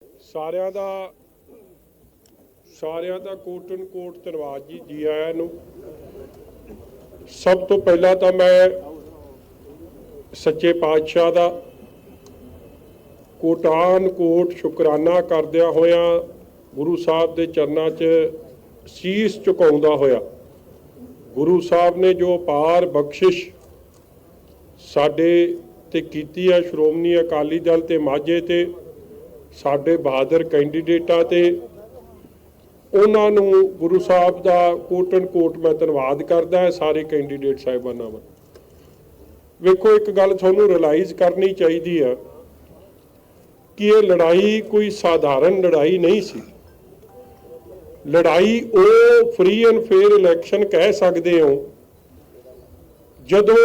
ਸਾਰਿਆਂ ਦਾ ਕੋਟ ਐਂਡ ਕੋਟ ਧੰਨਵਾਦ ਜੀ ਆਇਆਂ ਨੂੰ। ਸਭ ਤੋਂ ਪਹਿਲਾਂ ਤਾਂ ਮੈਂ ਸੱਚੇ ਪਾਤਸ਼ਾਹ ਦਾ ਕੋਟਾਨ ਕੋਟ ਸ਼ੁਕਰਾਨਾ ਕਰਦਿਆਂ ਹੋਇਆਂ ਗੁਰੂ ਸਾਹਿਬ ਦੇ ਚਰਨਾਂ 'ਚ ਸੀਸ ਝੁਕਾਉਂਦਾ ਹੋਇਆ, ਗੁਰੂ ਸਾਹਿਬ ਨੇ ਜੋ ਅਪਾਰ ਬਖਸ਼ਿਸ਼ ਸਾਡੇ ਤੇ ਕੀਤੀ ਹੈ, ਸ਼੍ਰੋਮਣੀ ਅਕਾਲੀ ਦਲ ਤੇ ਮਾਝੇ ਤੇ ਸਾਡੇ ਬਹਾਦਰ ਕੈਂਡੀਡੇਟਾਂ ਤੇ, ਉਹਨਾਂ ਨੂੰ ਗੁਰੂ ਸਾਹਿਬ ਦਾ ਕੋਟ ਐਂਡ ਕੋਟ ਮੈਂ ਧੰਨਵਾਦ ਕਰਦਾ ਹੈ ਸਾਰੇ ਕੈਂਡੀਡੇਟ ਸਾਹਿਬਾਨਾਂ ਵੱਲ। ਵੇਖੋ, ਇੱਕ ਗੱਲ ਤੁਹਾਨੂੰ ਰਿਅਲਾਈਜ਼ ਕਰਨੀ ਚਾਹੀਦੀ ਹੈ ਕਿ ਇਹ ਲੜਾਈ ਕੋਈ ਸਾਧਾਰਨ ਲੜਾਈ ਨਹੀਂ ਸੀ। ਲੜਾਈ ਉਹ ਫ੍ਰੀ ਐਂਡ ਫੇਅਰ ਇਲੈਕਸ਼ਨ ਕਹਿ ਸਕਦੇ ਹੋ ਜਦੋਂ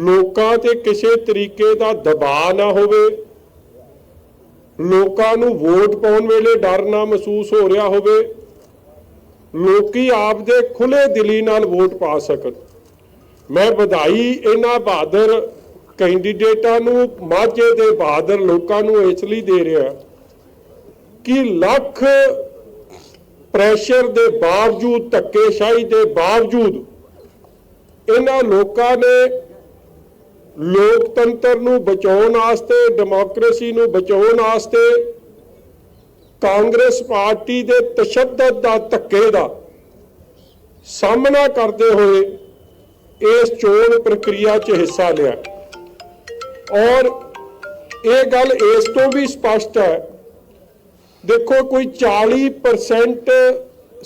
ਲੋਕਾਂ ਤੇ ਕਿਸੇ ਤਰੀਕੇ ਦਾ ਦਬਾਅ ਨਾ ਹੋਵੇ, ਲੋਕਾਂ ਨੂੰ ਵੋਟ ਪਾਉਣ ਵੇਲੇ ਡਰ ਨਾ ਮਹਿਸੂਸ ਹੋ ਰਿਹਾ ਹੋਵੇ, ਲੋਕੀ ਆਪਦੇ ਖੁੱਲੇ ਦਿਲੀ ਨਾਲ ਵੋਟ ਪਾ ਸਕਣ। ਮੈਂ ਵਧਾਈ ਇਹਨਾਂ ਬਹਾਦਰ ਕੈਂਡੀਡੇਟਾਂ ਨੂੰ, ਮਾਝੇ ਦੇ ਬਹਾਦਰ ਲੋਕਾਂ ਨੂੰ ਇਸ ਲਈ ਦੇ ਰਿਹਾ ਕਿ ਲੱਖ ਪ੍ਰੈਸ਼ਰ ਦੇ ਬਾਵਜੂਦ, ਧੱਕੇਸ਼ਾਹੀ ਦੇ ਬਾਵਜੂਦ ਇਹਨਾਂ ਲੋਕਾਂ ਨੇ ਲੋਕਤੰਤਰ ਨੂੰ ਬਚਾਉਣ ਵਾਸਤੇ, ਡੈਮੋਕ੍ਰੇਸੀ ਨੂੰ ਬਚਾਉਣ ਵਾਸਤੇ ਕਾਂਗਰਸ ਪਾਰਟੀ ਦੇ ਤਸ਼ੱਦਦ ਦਾ, ਧੱਕੇ ਦਾ ਸਾਹਮਣਾ ਕਰਦੇ ਹੋਏ ਇਸ ਚੋਣ ਪ੍ਰਕਿਰਿਆ 'ਚ ਹਿੱਸਾ ਲਿਆ। ਔਰ ਇਹ ਗੱਲ ਇਸ ਤੋਂ ਵੀ ਸਪਸ਼ਟ ਹੈ, ਦੇਖੋ ਕੋਈ 40%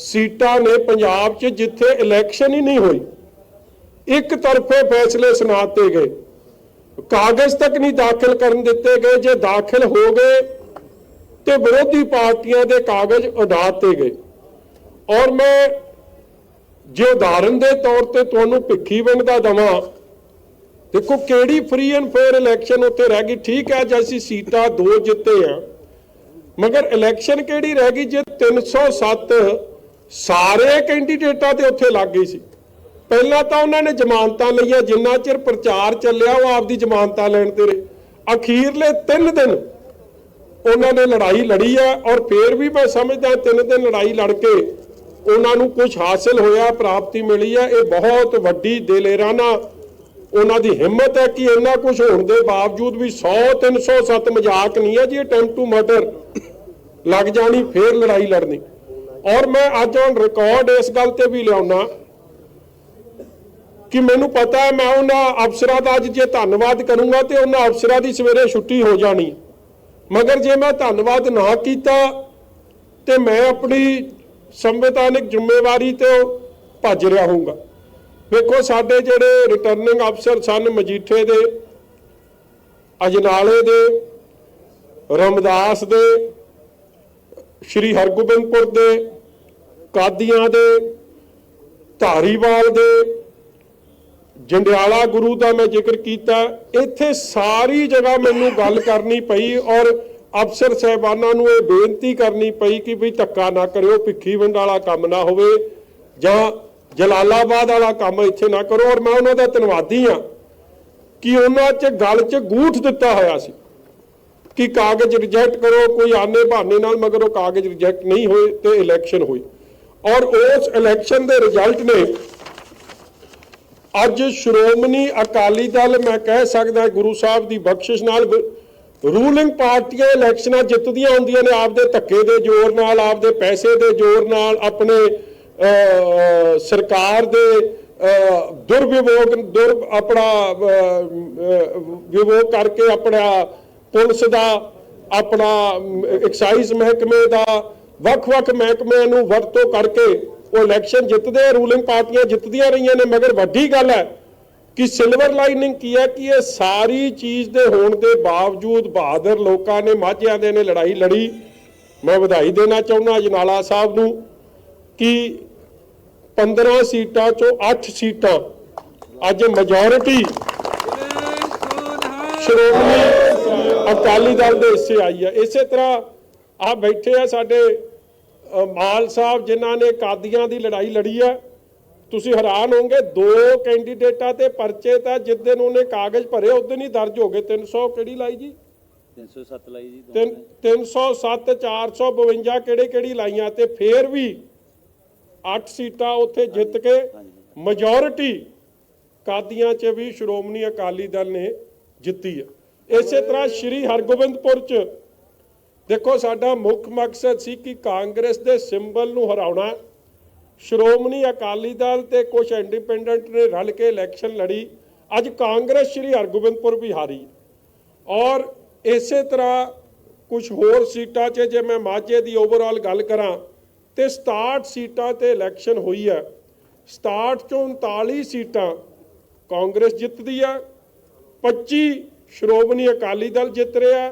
ਸੀਟਾਂ ਨੇ ਪੰਜਾਬ 'ਚ ਜਿੱਥੇ ਇਲੈਕਸ਼ਨ ਹੀ ਨਹੀਂ ਹੋਈ, ਇੱਕ ਤਰਫੇ ਫੈਸਲੇ ਸੁਣਾਤੇ ਗਏ, ਕਾਗਜ਼ ਤੱਕ ਨਹੀਂ ਦਾਖਲ ਕਰਨ ਦਿੱਤੇ ਗਏ। ਜੇ ਦਾਖਲ ਹੋ ਗਏ ਤੇ ਵਿਰੋਧੀ ਪਾਰਟੀਆਂ ਦੇ ਕਾਗਜ਼ ਉਡਾਤੇ ਗਏ। ਔਰ ਮੈਂ ਜੇ ਉਦਾਹਰਨ ਦੇ ਤੌਰ ਤੇ ਤੁਹਾਨੂੰ ਭਿੱਖੀਵਿੰਡ ਦਾ ਦਵਾਂ, ਦੇਖੋ ਕਿਹੜੀ ਫ੍ਰੀ ਐਂਡ ਫੇਅਰ ਇਲੈਕਸ਼ਨ ਉੱਥੇ ਰਹਿ ਗਈ। ਠੀਕ ਹੈ ਜੇ ਅਸੀਂ ਸੀਟਾਂ 2 ਜਿੱਤੇ ਆ, ਮਗਰ ਇਲੈਕਸ਼ਨ ਕਿਹੜੀ ਰਹਿ ਗਈ ਜੇ 307 ਸਾਰੇ ਕੈਂਡੀਡੇਟਾਂ ਤੇ ਉੱਥੇ ਲੱਗ ਗਈ ਸੀ। ਪਹਿਲਾਂ ਤਾਂ ਉਹਨਾਂ ਨੇ ਜ਼ਮਾਨਤਾਂ ਲਈਆਂ, ਜਿੰਨਾ ਚਿਰ ਪ੍ਰਚਾਰ ਚੱਲਿਆ ਉਹ ਆਪਦੀ ਜ਼ਮਾਨਤਾਂ ਲੈਣ ਤੇ ਰਹੇ। ਅਖੀਰਲੇ 3 ਦਿਨ ਉਹਨਾਂ ਨੇ ਲੜਾਈ ਲੜੀ ਹੈ, ਔਰ ਫੇਰ ਵੀ ਮੈਂ ਸਮਝਦਾ 3 ਦਿਨ ਲੜਾਈ ਲੜ ਕੇ ਉਹਨਾਂ ਨੂੰ ਕੁਝ ਹਾਸਿਲ ਹੋਇਆ, ਪ੍ਰਾਪਤੀ ਮਿਲੀ ਹੈ। ਇਹ ਬਹੁਤ ਵੱਡੀ ਦਿਲੇਰਾਨਾ ਉਹਨਾਂ ਦੀ ਹਿੰਮਤ ਹੈ ਕਿ ਇੰਨਾ ਕੁਝ ਹੋਣ ਦੇ ਬਾਵਜੂਦ ਵੀ 100-307 ਮਜ਼ਾਕ ਨਹੀਂ ਹੈ ਜੀ, ਅਟੈਂਪਟ ਟੂ ਮਰਡਰ ਲੱਗ ਜਾਣੀ, ਫੇਰ ਲੜਾਈ ਲੜਨੀ। ਔਰ ਮੈਂ ਅੱਜ ਔਨ ਰਿਕਾਰਡ ਇਸ ਗੱਲ ਤੇ ਵੀ ਲਿਆਉਣਾ ਕਿ ਮੈਨੂੰ ਪਤਾ ਹੈ ਮੈਂ ਉਹਨਾਂ ਅਫਸਰਾਂ ਦਾ ਅੱਜ ਜੇ ਧੰਨਵਾਦ ਕਰੂੰਗਾ ਤੇ ਉਹਨਾਂ ਅਫਸਰਾਂ ਦੀ ਸਵੇਰੇ ਛੁੱਟੀ ਹੋ ਜਾਣੀ, ਮਗਰ ਜੇ ਮੈਂ ਧੰਨਵਾਦ ਨਾ ਕੀਤਾ ਤੇ ਮੈਂ ਆਪਣੀ ਸੰਵਿਧਾਨਿਕ ਜ਼ਿੰਮੇਵਾਰੀ ਤੋਂ ਭੱਜ ਰਿਹਾ ਹੋਊਗਾ। ਵੇਖੋ ਸਾਡੇ ਜਿਹੜੇ ਰਿਟਰਨਿੰਗ ਅਫਸਰ ਸਨ, ਮਜੀਠੇ ਦੇ, ਅਜਨਾਲੇ ਦੇ, ਰਮਦਾਸ ਦੇ, ਸ਼੍ਰੀ ਹਰਗੋਬਿੰਦਪੁਰ ਦੇ, ਕਾਦੀਆਂ ਦੇ, ਧਾਰੀਵਾਲ ਦੇ, ਜੰਡਿਆਲਾ ਗੁਰੂ ਦਾ ਮੈਂ ਜ਼ਿਕਰ ਕੀਤਾ। ਇੱਥੇ ਸਾਰੀ ਜਗ੍ਹਾ ਮੈਨੂੰ ਗੱਲ ਕਰਨੀ ਪਈ ਔਰ ਅਫਸਰ ਸਾਹਿਬਾਨਾਂ ਨੂੰ ਇਹ ਬੇਨਤੀ ਕਰਨੀ ਪਈ ਕਿ ਵੀ ਧੱਕਾ ਨਾ ਕਰਿਓ, ਭਿੱਖੀਵਿੰਡ ਵਾਲਾ ਕੰਮ ਨਾ ਹੋਵੇ ਜਾਂ ਜਲਾਲਾਬਾਦ ਵਾਲਾ ਕੰਮ ਇੱਥੇ ਨਾ ਕਰੋ। ਔਰ ਮੈਂ ਉਹਨਾਂ ਦਾ ਧੰਨਵਾਦੀ ਹਾਂ ਕਿ ਉਹਨਾਂ 'ਚ ਗੱਲ 'ਚ ਗੂਠ ਦਿੱਤਾ ਹੋਇਆ ਸੀ ਕਿ ਕਾਗਜ਼ ਰਿਜੈਕਟ ਕਰੋ ਕੋਈ ਆਨੇ ਬਹਾਨੇ ਨਾਲ, ਮਗਰ ਉਹ ਕਾਗਜ਼ ਰਿਜੈਕਟ ਨਹੀਂ ਹੋਏ ਤੇ ਇਲੈਕਸ਼ਨ ਹੋਈ। ਔਰ ਉਸ ਇਲੈਕਸ਼ਨ ਦੇ ਰਿਜ਼ਲਟ ਨੇ ਅੱਜ ਸ਼੍ਰੋਮਣੀ ਅਕਾਲੀ ਦਲ, ਮੈਂ ਕਹਿ ਸਕਦਾ ਗੁਰੂ ਸਾਹਿਬ ਦੀ ਬਖਸ਼ਿਸ਼ ਨਾਲ, ਰੂਲਿੰਗ ਪਾਰਟੀਆਂ ਇਲੈਕਸ਼ਨਾਂ ਜਿੱਤਦੀਆਂ ਹੁੰਦੀਆਂ ਨੇ ਆਪਦੇ ਧੱਕੇ ਦੇ ਜ਼ੋਰ ਨਾਲ, ਆਪਦੇ ਪੈਸੇ ਦੇ ਜ਼ੋਰ ਨਾਲ, ਆਪਣੇ ਸਰਕਾਰ ਦੇ ਆਪਣਾ ਵਿਵੋਗ ਕਰਕੇ, ਆਪਣਾ ਪੁਲਿਸ ਦਾ, ਆਪਣਾ ਐਕਸਾਈਜ਼ ਮਹਿਕਮੇ ਦਾ, ਵੱਖ-ਵੱਖ ਮਹਿਕਮਿਆਂ ਨੂੰ ਵਰਤੋਂ ਕਰਕੇ ਉਹ ਇਲੈਕਸ਼ਨ ਜਿੱਤਦੇ ਆ, ਰੂਲਿੰਗ ਪਾਰਟੀਆਂ ਜਿੱਤਦੀਆਂ ਰਹੀਆਂ ਨੇ। ਮਗਰ ਵੱਡੀ ਗੱਲ ਹੈ ਕਿ ਸਿਲਵਰ ਲਾਈਨਿੰਗ ਕੀ ਹੈ ਕਿ ਇਹ ਸਾਰੀ ਚੀਜ਼ ਦੇ ਹੋਣ ਦੇ ਬਾਵਜੂਦ ਬਹਾਦਰ ਲੋਕਾਂ ਨੇ, ਮਾਝਿਆਂ ਦੇ ਨੇ ਲੜਾਈ ਲੜੀ। ਮੈਂ ਵਧਾਈ ਦੇਣਾ ਚਾਹੁੰਦਾ ਅਜਨਾਲਾ ਸਾਹਿਬ ਨੂੰ ਕਿ 15 ਸੀਟਾਂ ਚੋਂ 8 ਸੀਟਾਂ ਅੱਜ ਮੈਜੋਰਿਟੀ ਸ਼੍ਰੋਮਣੀ ਅਕਾਲੀ ਦਲ ਦੇ ਹਿੱਸੇ ਆਈ ਹੈ। ਇਸੇ ਤਰ੍ਹਾਂ ਆ ਬੈਠੇ ਆ ਸਾਡੇ ਮਾਲ ਸਾਹਿਬ ਜਿਨ੍ਹਾਂ ਨੇ ਕਾਦੀਆਂ ਦੀ ਲੜਾਈ ਲੜੀ ਹੈ। ਤੁਸੀਂ ਹੈਰਾਨ ਹੋਗੇ, 2 ਕੈਂਡੀਡੇਟਾਂ ਤੇ ਪਰਚੇ ਤਾਂ ਜਿਸ ਦਿਨ ਉਹਨੇ ਕਾਗਜ਼ ਭਰੇ ਉਸ ਦਿਨ ਹੀ ਦਰਜ ਹੋ ਗਏ। 300 ਕਿਹੜੀ ਲਾਈ ਜੀ, 307 लाई जी 307 452 ਕਿਹੜੀ ਲਾਈਆਂ ਤੇ ਫੇਰ ਵੀ 8 ਸੀਟਾਂ ਉੱਥੇ ਜਿੱਤ ਕੇ ਮੈਜੋਰਿਟੀ ਕਾਦੀਆਂ 'ਚ ਵੀ ਸ਼੍ਰੋਮਣੀ ਅਕਾਲੀ ਦਲ ਨੇ ਜਿੱਤੀ ਹੈ। ਇਸੇ ਤਰ੍ਹਾਂ ਸ਼੍ਰੀ ਹਰਗੋਬਿੰਦਪੁਰ 'ਚ ਦੇਖੋ ਸਾਡਾ ਮੁੱਖ ਮਕਸਦ ਸੀ ਕਿ ਕਾਂਗਰਸ ਦੇ ਸਿੰਬਲ ਨੂੰ ਹਰਾਉਣਾ। ਸ਼੍ਰੋਮਣੀ ਅਕਾਲੀ ਦਲ ਤੇ ਕੁਝ ਇੰਡੀਪੈਂਡੈਂਟ ਨੇ ਰਲ ਕੇ ਇਲੈਕਸ਼ਨ ਲੜੀ। ਅੱਜ ਕਾਂਗਰਸ ਸ਼੍ਰੀ ਹਰਗੋਬਿੰਦਪੁਰ ਵੀ ਹਾਰੀ ਔਰ ਇਸੇ ਤਰ੍ਹਾਂ ਕੁਝ ਹੋਰ ਸੀਟਾਂ 'ਚ ਜੇ ਮੈਂ ਮਾਝੇ ਦੀ ਓਵਰਆਲ ਗੱਲ ਕਰਾਂ ਤੇ 67 ਸੀਟਾਂ ਤੇ ਇਲੈਕਸ਼ਨ ਹੋਈ ਹੈ। 67 ਚੋਂ 39 ਸੀਟਾਂ ਕਾਂਗਰਸ ਜਿੱਤਦੀ ਹੈ, 25 ਸ਼੍ਰੋਮਣੀ ਅਕਾਲੀ ਦਲ ਜਿੱਤ ਰਿਹਾ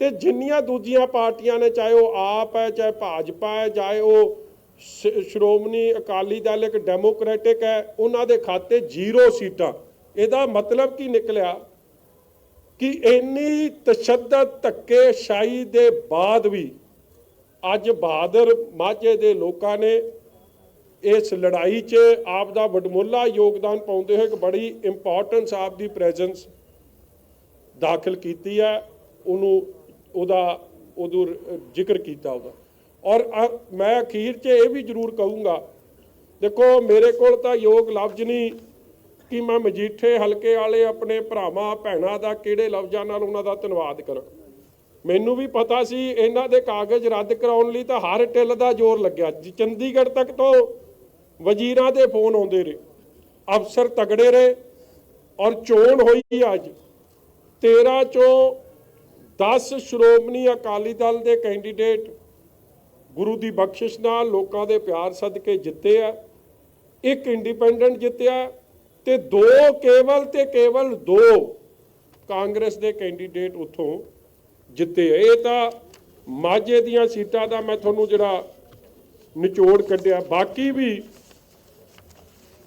ਤੇ ਜਿੰਨੀਆਂ ਦੂਜੀਆਂ ਪਾਰਟੀਆਂ ਨੇ ਚਾਹੇ ਉਹ ਆਪ ਹੈ ਚਾਹੇ ਭਾਜਪਾ ਹੈ ਚਾਹੇ ਉਹ ਸ਼੍ਰੋਮਣੀ ਅਕਾਲੀ ਦਲ ਇੱਕ ਡੈਮੋਕ੍ਰੈਟਿਕ ਹੈ ਉਹਨਾਂ ਦੇ ਖਾਤੇ 0 ਸੀਟਾਂ। ਇਹਦਾ ਮਤਲਬ ਕੀ ਨਿਕਲਿਆ ਕਿ ਇੰਨੀ ਤਸ਼ੱਦਦ ਧੱਕੇਸ਼ਾਹੀ ਦੇ ਬਾਅਦ ਵੀ ਅੱਜ ਬਹਾਦਰ ਮਾਝੇ ਦੇ ਲੋਕਾਂ ਨੇ ਇਸ ਲੜਾਈ 'ਚ ਆਪ ਦਾ ਵਡਮੁੱਲਾ ਯੋਗਦਾਨ ਪਾਉਂਦੇ ਹੋਏ ਇੱਕ ਬੜੀ ਇੰਪੋਰਟੈਂਸ ਆਪ ਦੀ ਪ੍ਰੈਜ਼ੈਂਸ ਦਾਖਲ ਕੀਤੀ ਹੈ। ਉਹਦਾ ਜ਼ਿਕਰ ਕੀਤਾ ਉਹਦਾ। ਔਰ ਮੈਂ ਅਖੀਰ 'ਚ ਇਹ ਵੀ ਜ਼ਰੂਰ ਕਹੂੰਗਾ, ਦੇਖੋ ਮੇਰੇ ਕੋਲ ਤਾਂ ਯੋਗ ਲਫ਼ਜ਼ ਨਹੀਂ ਕਿ ਮੈਂ ਮਜੀਠੇ ਹਲਕੇ ਵਾਲੇ ਆਪਣੇ ਭਰਾਵਾਂ ਭੈਣਾਂ ਦਾ ਕਿਹੜੇ ਲਫ਼ਜ਼ਾਂ ਨਾਲ ਉਹਨਾਂ ਦਾ ਧੰਨਵਾਦ ਕਰਾਂ। ਮੈਨੂੰ ਵੀ ਪਤਾ ਸੀ ਇਹਨਾਂ ਦੇ ਕਾਗਜ਼ ਰੱਦ ਕਰਾਉਣ ਲਈ ਤਾਂ ਹਰ ਟਿੱਲ ਦਾ ਜ਼ੋਰ ਲੱਗਿਆ। ਚੰਡੀਗੜ੍ਹ ਤੱਕ ਤੋਂ ਵਜ਼ੀਰਾਂ ਦੇ ਫੋਨ ਆਉਂਦੇ ਰਹੇ, ਅਫਸਰ ਤਗੜੇ ਰਹੇ ਔਰ ਚੋਣ ਹੋਈ ਅੱਜ 13 ਚੋਂ 10 ਸ਼੍ਰੋਮਣੀ ਅਕਾਲੀ ਦਲ ਦੇ ਕੈਂਡੀਡੇਟ ਗੁਰੂ ਦੀ ਬਖਸ਼ਿਸ਼ ਨਾਲ ਲੋਕਾਂ ਦੇ ਪਿਆਰ ਸਦਕੇ ਜਿੱਤੇ ਆ। ਇੱਕ ਇੰਡੀਪੈਂਡੈਂਟ ਜਿੱਤਿਆ ਤੇ ਕੇਵਲ ਦੋ ਕਾਂਗਰਸ ਦੇ ਕੈਂਡੀਡੇਟ ਉੱਥੋਂ ਜਿੱਤੇ। ਇਹ ਤਾਂ ਮਾਝੇ ਦੀਆਂ ਸੀਟਾਂ ਦਾ ਮੈਂ ਤੁਹਾਨੂੰ ਜਿਹੜਾ ਨਿਚੋੜ ਕੱਢਿਆ। ਬਾਕੀ ਵੀ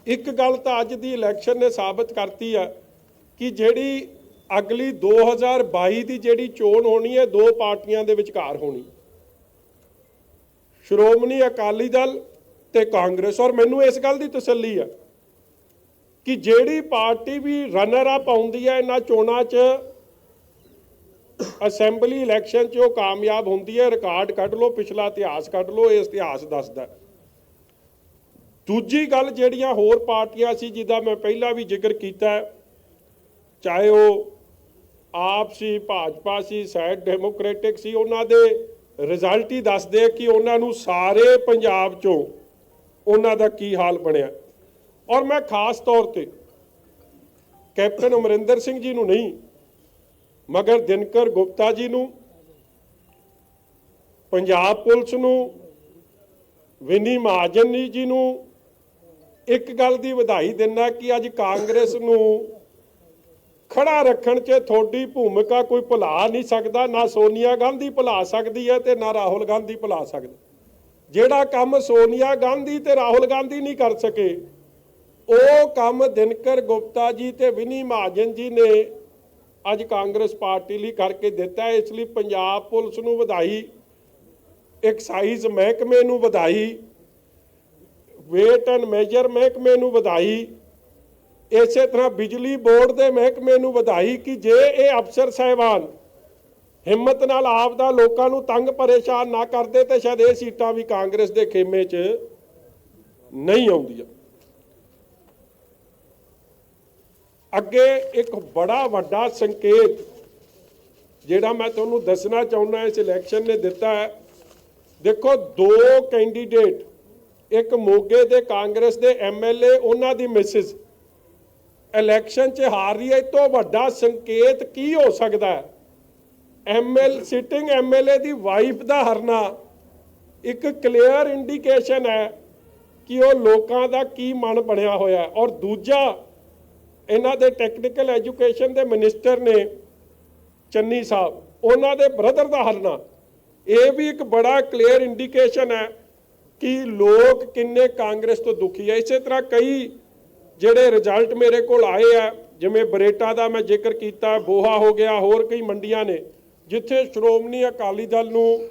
ਇੱਕ ਗੱਲ ਤਾਂ ਅੱਜ ਦੀ ਇਲੈਕਸ਼ਨ ਨੇ ਸਾਬਤ ਕਰਤੀ ਆ ਕਿ ਜਿਹੜੀ ਅਗਲੀ 2022 ਦੀ ਜਿਹੜੀ ਚੋਣ ਹੋਣੀ ਹੈ ਦੋ ਪਾਰਟੀਆਂ ਦੇ ਵਿਚਕਾਰ ਹੋਣੀ, ਸ਼੍ਰੋਮਣੀ ਅਕਾਲੀ ਦਲ ਤੇ ਕਾਂਗਰਸ। ਔਰ ਮੈਨੂੰ ਇਸ ਗੱਲ ਦੀ ਤਸੱਲੀ ਹੈ ਕਿ ਜਿਹੜੀ ਪਾਰਟੀ ਵੀ ਰਨਰ ਅਪ ਆਉਂਦੀ ਹੈ ਇਹਨਾਂ ਚੋਣਾਂ 'ਚ ਅਸੈਂਬਲੀ ਇਲੈਕਸ਼ਨ 'ਚ ਉਹ ਕਾਮਯਾਬ ਹੁੰਦੀ ਹੈ। ਰਿਕਾਰਡ ਕੱਢ ਲਓ, ਪਿਛਲਾ ਇਤਿਹਾਸ ਕੱਢ ਲਓ, ਇਹ ਇਤਿਹਾਸ ਦੱਸਦਾ। ਦੂਜੀ ਗੱਲ ਜਿਹੜੀਆਂ ਹੋਰ ਪਾਰਟੀਆਂ ਸੀ ਜਿਹਦਾ ਮੈਂ ਪਹਿਲਾਂ ਵੀ ਜ਼ਿਕਰ ਕੀਤਾ, ਚਾਹੇ ਉਹ ਆਪ ਸੀ ਭਾਜਪਾ ਸੀ ਸ਼ਾਇਦ ਡੈਮੋਕ੍ਰੈਟਿਕ ਸੀ, ਉਹਨਾਂ ਦੇ ਰਿਜ਼ਲਟ ਹੀ ਦੱਸਦੇ ਕਿ ਉਹਨਾਂ ਨੂੰ ਸਾਰੇ ਪੰਜਾਬ 'ਚੋਂ ਉਹਨਾਂ ਦਾ ਕੀ ਹਾਲ ਬਣਿਆ। ਔਰ ਮੈਂ ਖਾਸ ਤੌਰ ਤੇ ਕੈਪਟਨ ਅਮਰਿੰਦਰ ਸਿੰਘ ਜੀ ਨੂੰ ਨਹੀਂ ਮਗਰ ਦਿਨਕਰ ਗੁਪਤਾ ਜੀ ਨੂੰ, ਪੰਜਾਬ ਪੁਲਿਸ ਨੂੰ, ਵਿਨੀ ਮਹਾਜਨ ਜੀ ਨੂੰ ਇੱਕ ਗੱਲ ਦੀ ਵਧਾਈ ਦਿੰਦਾ ਕਿ ਅੱਜ ਕਾਂਗਰਸ ਨੂੰ ਖੜਾ ਰੱਖਣ 'ਚ ਤੁਹਾਡੀ ਭੂਮਿਕਾ ਕੋਈ ਭੁਲਾ ਨਹੀਂ ਸਕਦਾ। ਨਾ ਸੋਨੀਆ ਗਾਂਧੀ ਭੁਲਾ ਸਕਦੀ ਹੈ ਤੇ ਨਾ ਰਾਹੁਲ ਗਾਂਧੀ ਭੁਲਾ ਸਕਦਾ। ਜਿਹੜਾ ਕੰਮ ਸੋਨੀਆ ਗਾਂਧੀ ਤੇ ਰਾਹੁਲ ਗਾਂਧੀ ਨਹੀਂ ਕਰ ਸਕੇ ਉਹ ਕੰਮ ਦਿਨਕਰ ਗੁਪਤਾ ਜੀ ਤੇ ਵਿਨੀ ਮਹਾਜਨ ਜੀ ਨੇ ਅੱਜ ਕਾਂਗਰਸ ਪਾਰਟੀ ਲਈ ਕਰਕੇ ਦਿੱਤਾ। ਇਸ ਲਈ ਪੰਜਾਬ ਪੁਲਿਸ ਨੂੰ ਵਧਾਈ, ਐਕਸਾਈਜ਼ ਮਹਿਕਮੇ ਨੂੰ ਵਧਾਈ, ਵੇਟ ਐਂਡ ਮੈਜਰ ਮਹਿਕਮੇ ਨੂੰ ਵਧਾਈ, ਇਸੇ ਤਰ੍ਹਾਂ ਬਿਜਲੀ ਬੋਰਡ ਦੇ ਮਹਿਕਮੇ ਨੂੰ ਵਧਾਈ ਕਿ ਜੇ ਇਹ ਅਫਸਰ ਸਾਹਿਬਾਨ ਹਿੰਮਤ ਨਾਲ ਆਪ ਦਾ ਲੋਕਾਂ ਨੂੰ ਤੰਗ ਪਰੇਸ਼ਾਨ ਨਾ ਕਰਦੇ ਤੇ ਸ਼ਾਇਦ ਇਹ ਸੀਟਾਂ ਵੀ ਕਾਂਗਰਸ ਦੇ ਖੇਮੇ 'ਚ ਨਹੀਂ ਆਉਂਦੀਆਂ। ਅੱਗੇ ਇੱਕ ਬੜਾ ਵੱਡਾ ਸੰਕੇਤ ਜਿਹੜਾ ਮੈਂ ਤੁਹਾਨੂੰ ਦੱਸਣਾ ਚਾਹੁੰਦਾ ਇਸ ਇਲੈਕਸ਼ਨ ਨੇ ਦਿੱਤਾ ਹੈ। ਦੇਖੋ ਦੋ ਕੈਂਡੀਡੇਟ, ਇੱਕ ਮੋਗੇ ਦੇ ਕਾਂਗਰਸ ਦੇ MLA ਉਹਨਾਂ ਦੀ ਮਿਸਿਸ ਇਲੈਕਸ਼ਨ 'ਚ ਹਾਰ ਰਹੀ ਹੈ। ਇਸ ਤੋਂ ਵੱਡਾ ਸੰਕੇਤ ਕੀ ਹੋ ਸਕਦਾ ਹੈ? ਸਿਟਿੰਗ MLA ਦੀ ਵਾਈਫ ਦਾ ਹਾਰਨਾ ਇੱਕ ਕਲੀਅਰ ਇੰਡੀਕੇਸ਼ਨ ਹੈ ਕਿ ਉਹ ਲੋਕਾਂ ਦਾ ਕੀ ਮਨ ਬਣਿਆ ਹੋਇਆ। ਔਰ ਦੂਜਾ ਇਹਨਾਂ ਦੇ ਟੈਕਨੀਕਲ ਐਜੂਕੇਸ਼ਨ ਦੇ ਮਿਨਿਸਟਰ ਨੇ ਚੰਨੀ ਸਾਹਿਬ, ਉਹਨਾਂ ਦੇ ਬ੍ਰਦਰ ਦਾ ਹਾਰਨਾ, ਇਹ ਵੀ ਇੱਕ ਬੜਾ ਕਲੀਅਰ ਇੰਡੀਕੇਸ਼ਨ ਹੈ ਕਿ ਲੋਕ ਕਿੰਨੇ ਕਾਂਗਰਸ ਤੋਂ ਦੁਖੀ ਹੈ। ਇਸੇ ਤਰ੍ਹਾਂ ਕਈ ਜਿਹੜੇ ਰਿਜ਼ਲਟ ਮੇਰੇ ਕੋਲ ਆਏ ਆ, ਜਿਵੇਂ ਬਰੇਟਾ ਦਾ ਮੈਂ ਜ਼ਿਕਰ ਕੀਤਾ, ਬੋਹਾ ਹੋ ਗਿਆ, ਹੋਰ ਕਈ ਮੰਡੀਆਂ ਨੇ ਜਿੱਥੇ ਸ਼੍ਰੋਮਣੀ ਅਕਾਲੀ ਦਲ ਨੂੰ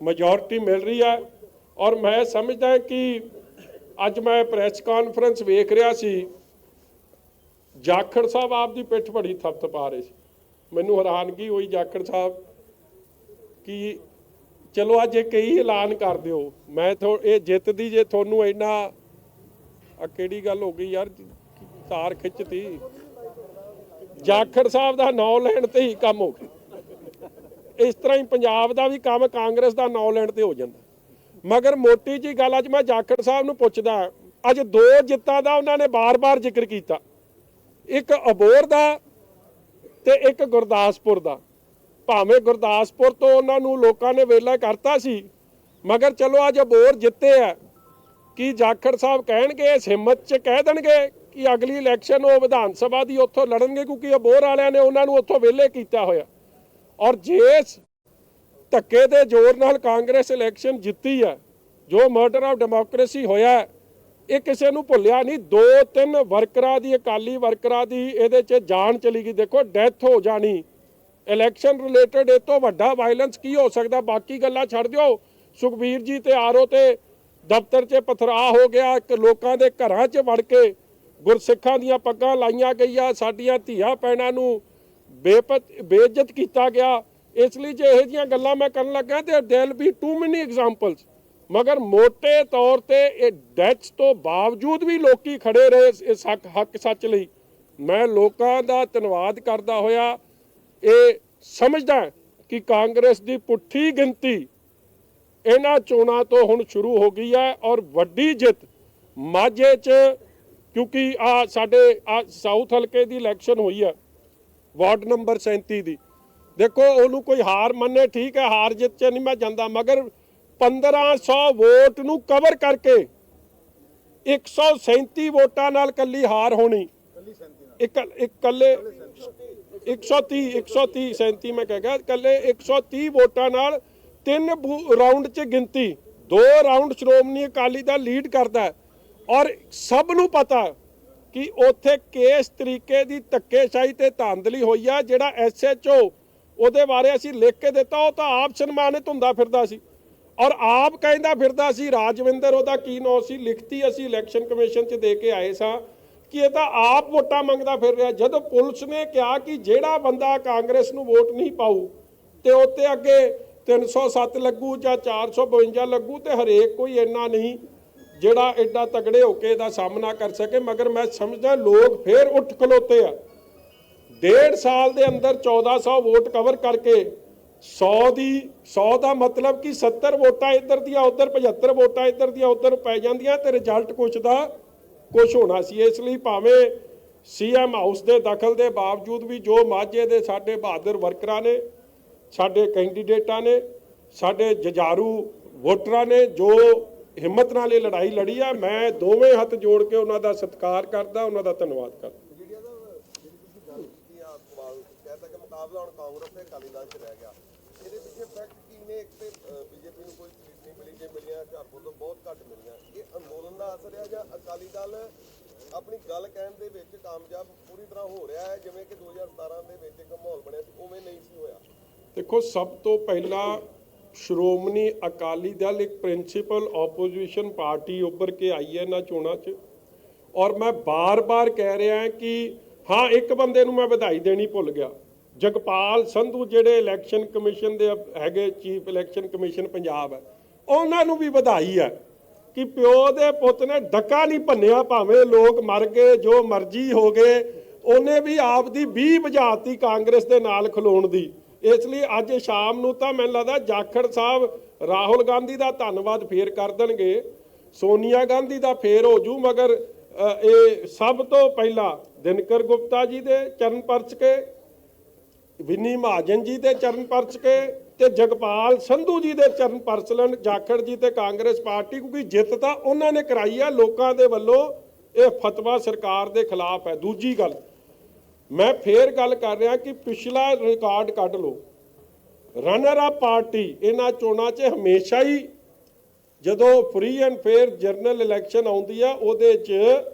ਮੈਜੋਰਟੀ ਮਿਲ ਰਹੀ ਹੈ। ਔਰ ਮੈਂ ਸਮਝਦਾ ਕਿ ਅੱਜ ਮੈਂ ਪ੍ਰੈਸ ਕਾਨਫਰੰਸ ਵੇਖ ਰਿਹਾ ਸੀ, ਜਾਖੜ ਸਾਹਿਬ ਆਪ ਦੀ ਪਿੱਠ ਬੜੀ ਥਪਥਪਾ ਰਹੇ ਸੀ। ਮੈਨੂੰ ਹੈਰਾਨਗੀ ਹੋਈ, ਜਾਖੜ ਸਾਹਿਬ कि चलो अज कई ऐलान कर दिओ मैं ये जित दी जे थोनू इन्ना किहड़ी गल हो गई यार तार खिंचती जाखड़ साहब का नौ लैण ते ही काम हो गया। इस तरह ही पंजाब का भी काम कांग्रेस का नौ लैण ते हो जाता। मगर मोटी जी गल अज मैं जाखड़ साहब नूं पुछदा अज दो जित्तां दा उन्होंने बार बार जिक्र किया, एक अबोहर का ते एक गुरदासपुर का। भावें गुरदासपुर तो उन्होंने लोगों ने वेला करता सी, मगर चलो अज अबोहर जिते है कि जाखड़ साहब कह इस हिम्मत च कह देंगे कि अगली इलैक्शन वो विधान सभा की उत्थों लड़नगे, क्योंकि अबोहर वालियां ने उन्होंने उत्थों वेले किया होया। और जिस धक्के दे जोर नाल कांग्रेस इलैक्शन जित्ती है, जो मर्डर ऑफ डेमोक्रेसी होया है, ये किसी नूं भुलिया नहीं। 2-3 वर्करां दी अकाली वर्करां दी इहदे च जान चली गई। देखो डेथ हो जानी इलैक्शन रिलेटेड इस तो वड्डा वायलेंस की हो सकता। बाकी गल्लां छड्ड दिओ, सुखबीर जी ते आरो ते दफ्तर च पथराव हो गया, लोगों के घरां च वड़ के गुरसिखां दीयां पग्गां लाईयां गईयां, साडीआं धीआं भैणां नूं बेइज्जत किया गया। इसलिए जो यह जिहियां गल्लां मैं करन लग्गा ते there be too many examples, मगर मोटे तौर पर डेथ्स तो बावजूद भी लोग खड़े रहे इस हक सच लई। मैं लोगों का धन्नवाद करदा होया ये समझदा कि कांग्रेस की पुट्ठी गिनती इन्हां चोणां तो हुण शुरू हो गई है और वड्डी जित माझे च, क्योंकि साडे साउथ हल्के की इलैक्शन हुई है वार्ड नंबर 37 की। देखो उन्होंने कोई हार मन्ने ठीक है, हार जित च नहीं मैं जांदा, मगर 1500 वोट नूं कवर करके 137 वोटां नाल कल्ली हार होनी, कल्ले 130 37 मैं कह गया, कल्ले 130 वोटां नाल 3 राउंड च गिनती, 2 राउंड श्रोमणी अकाली दल लीड करता है। और सब नूं पता कि उत्थे किस तरीके की धक्केशाही ते धांधली हुई है। जिहड़ा SHO ਉਹਦੇ बारे असीं लिख के दिता, वो तो आप सन्मानित हुंदा फिरदा सी और आप कहंदा फिरदा सी। राजविंदर ਉਹਦਾ की नाम सी, लिखती असीं इलैक्शन कमीशन च दे के आए सां कि ये तो आप वोटां मंगदा फिर रहा। जदों पुलिस ने कहा कि जिहड़ा बंदा कांग्रेस नूं वोट नहीं पाऊ तो उत्ते अगे 307 लगू जां 452 लगू, तो हरेक कोई इन्ना नहीं जिहड़ा एडा तगड़े होके इहदा सामना कर सके। मगर मैं समझदा लोग फिर उठ खलोते आ। 1.5 साल के अंदर 1400 वोट कवर करके 100 का मतलब कि 70 वोटां इधर दियां उधर, 75 वोटां इधर दियां उधर पै जांदियां ते रिजल्ट कुछ दा कुछ होना सी। इसलिए भावें CM हाउस के दखल के बावजूद भी जो माझे दे साडे बहादुर वर्करां ने, साडे कैंडीडेटां ने, साडे जुझारू वोटरां ने जो हिम्मत नाल ये लड़ाई लड़ी है, मैं दोवें हथ जोड़ के उन्हां दा सत्कार करदा, उन्हां दा धन्नवाद करदा। मुकाबला हुण कांग्रेस ते अकाली दल च रह गया, ਇਹਦੇ ਪਿੱਛੇ ਫੈਕਟ ਕੀ ਨੇ? ਇੱਕ ਤੇ BJP ਨੂੰ ਕੋਈ ਸੀਟ ਨਹੀਂ ਮਿਲੀ, ਜੇ ਮਿਲੀਆਂ ਝਾਰਪੁਰ ਤੋਂ ਬਹੁਤ ਘੱਟ ਮਿਲੀਆਂ। ਇਹ ਅੰਦੋਲਨ ਦਾ ਅਸਰ ਹੈ ਜਾਂ ਅਕਾਲੀ ਦਲ ਆਪਣੀ ਗੱਲ ਕਹਿਣ ਦੇ ਵਿੱਚ ਕਾਮਯਾਬ ਪੂਰੀ ਤਰ੍ਹਾਂ ਹੋ ਰਿਹਾ ਹੈ, ਜਿਵੇਂ ਕਿ 2017 ਦੇ ਵਿੱਚ ਇੱਕ ਮਾਹੌਲ ਬਣਿਆ ਸੀ ਉਵੇਂ ਨਹੀਂ ਸੀ ਹੋਇਆ? देखो, सब तो पहला श्रोमणी अकाली दल एक प्रिंसीपल ओपोजिशन पार्टी उभर के आई है इन्हां चोणां च, और मैं बार बार कह रहा कि हाँ, एक बंदे नूं मैं बधाई देनी भुल गया। जगपाल संधू जिहड़े इलैक्शन कमीशन दे हैगे चीफ इलैक्शन कमीशन पंजाब है, उन्हां नूं भी बधाई है कि प्यो दे पुत ने डका नहीं भन्निया, भावें लोग मर गए जो मर्जी हो गए, उन्हें भी आप दी 20 बुझाती कांग्रेस दे नाल खलोण दी। इसलिए अज शाम नूं तां मैनूं लगदा जाखड़ साहब राहुल गांधी का धन्नवाद फेर कर देणगे, सोनिया गांधी का फेर हो जू, मगर ये सब तो पहला दिनकर गुप्ता जी के चरण परच के, विनी महाजन जी के चरण परच के ते जगपाल संधू जी के चरण परच लैण जाखड़ जी ते कांग्रेस पार्टी, क्योंकि जित तां उन्होंने कराई है, लोगों के वल्लों ये फतवा सरकार के खिलाफ है। दूजी गल मैं फिर गल कर रहा कि पिछला रिकॉर्ड कढ लो, रनर अप पार्टी इन्हां चोणां च हमेशा ही जदों free and fair general election आउंदी है उहदे च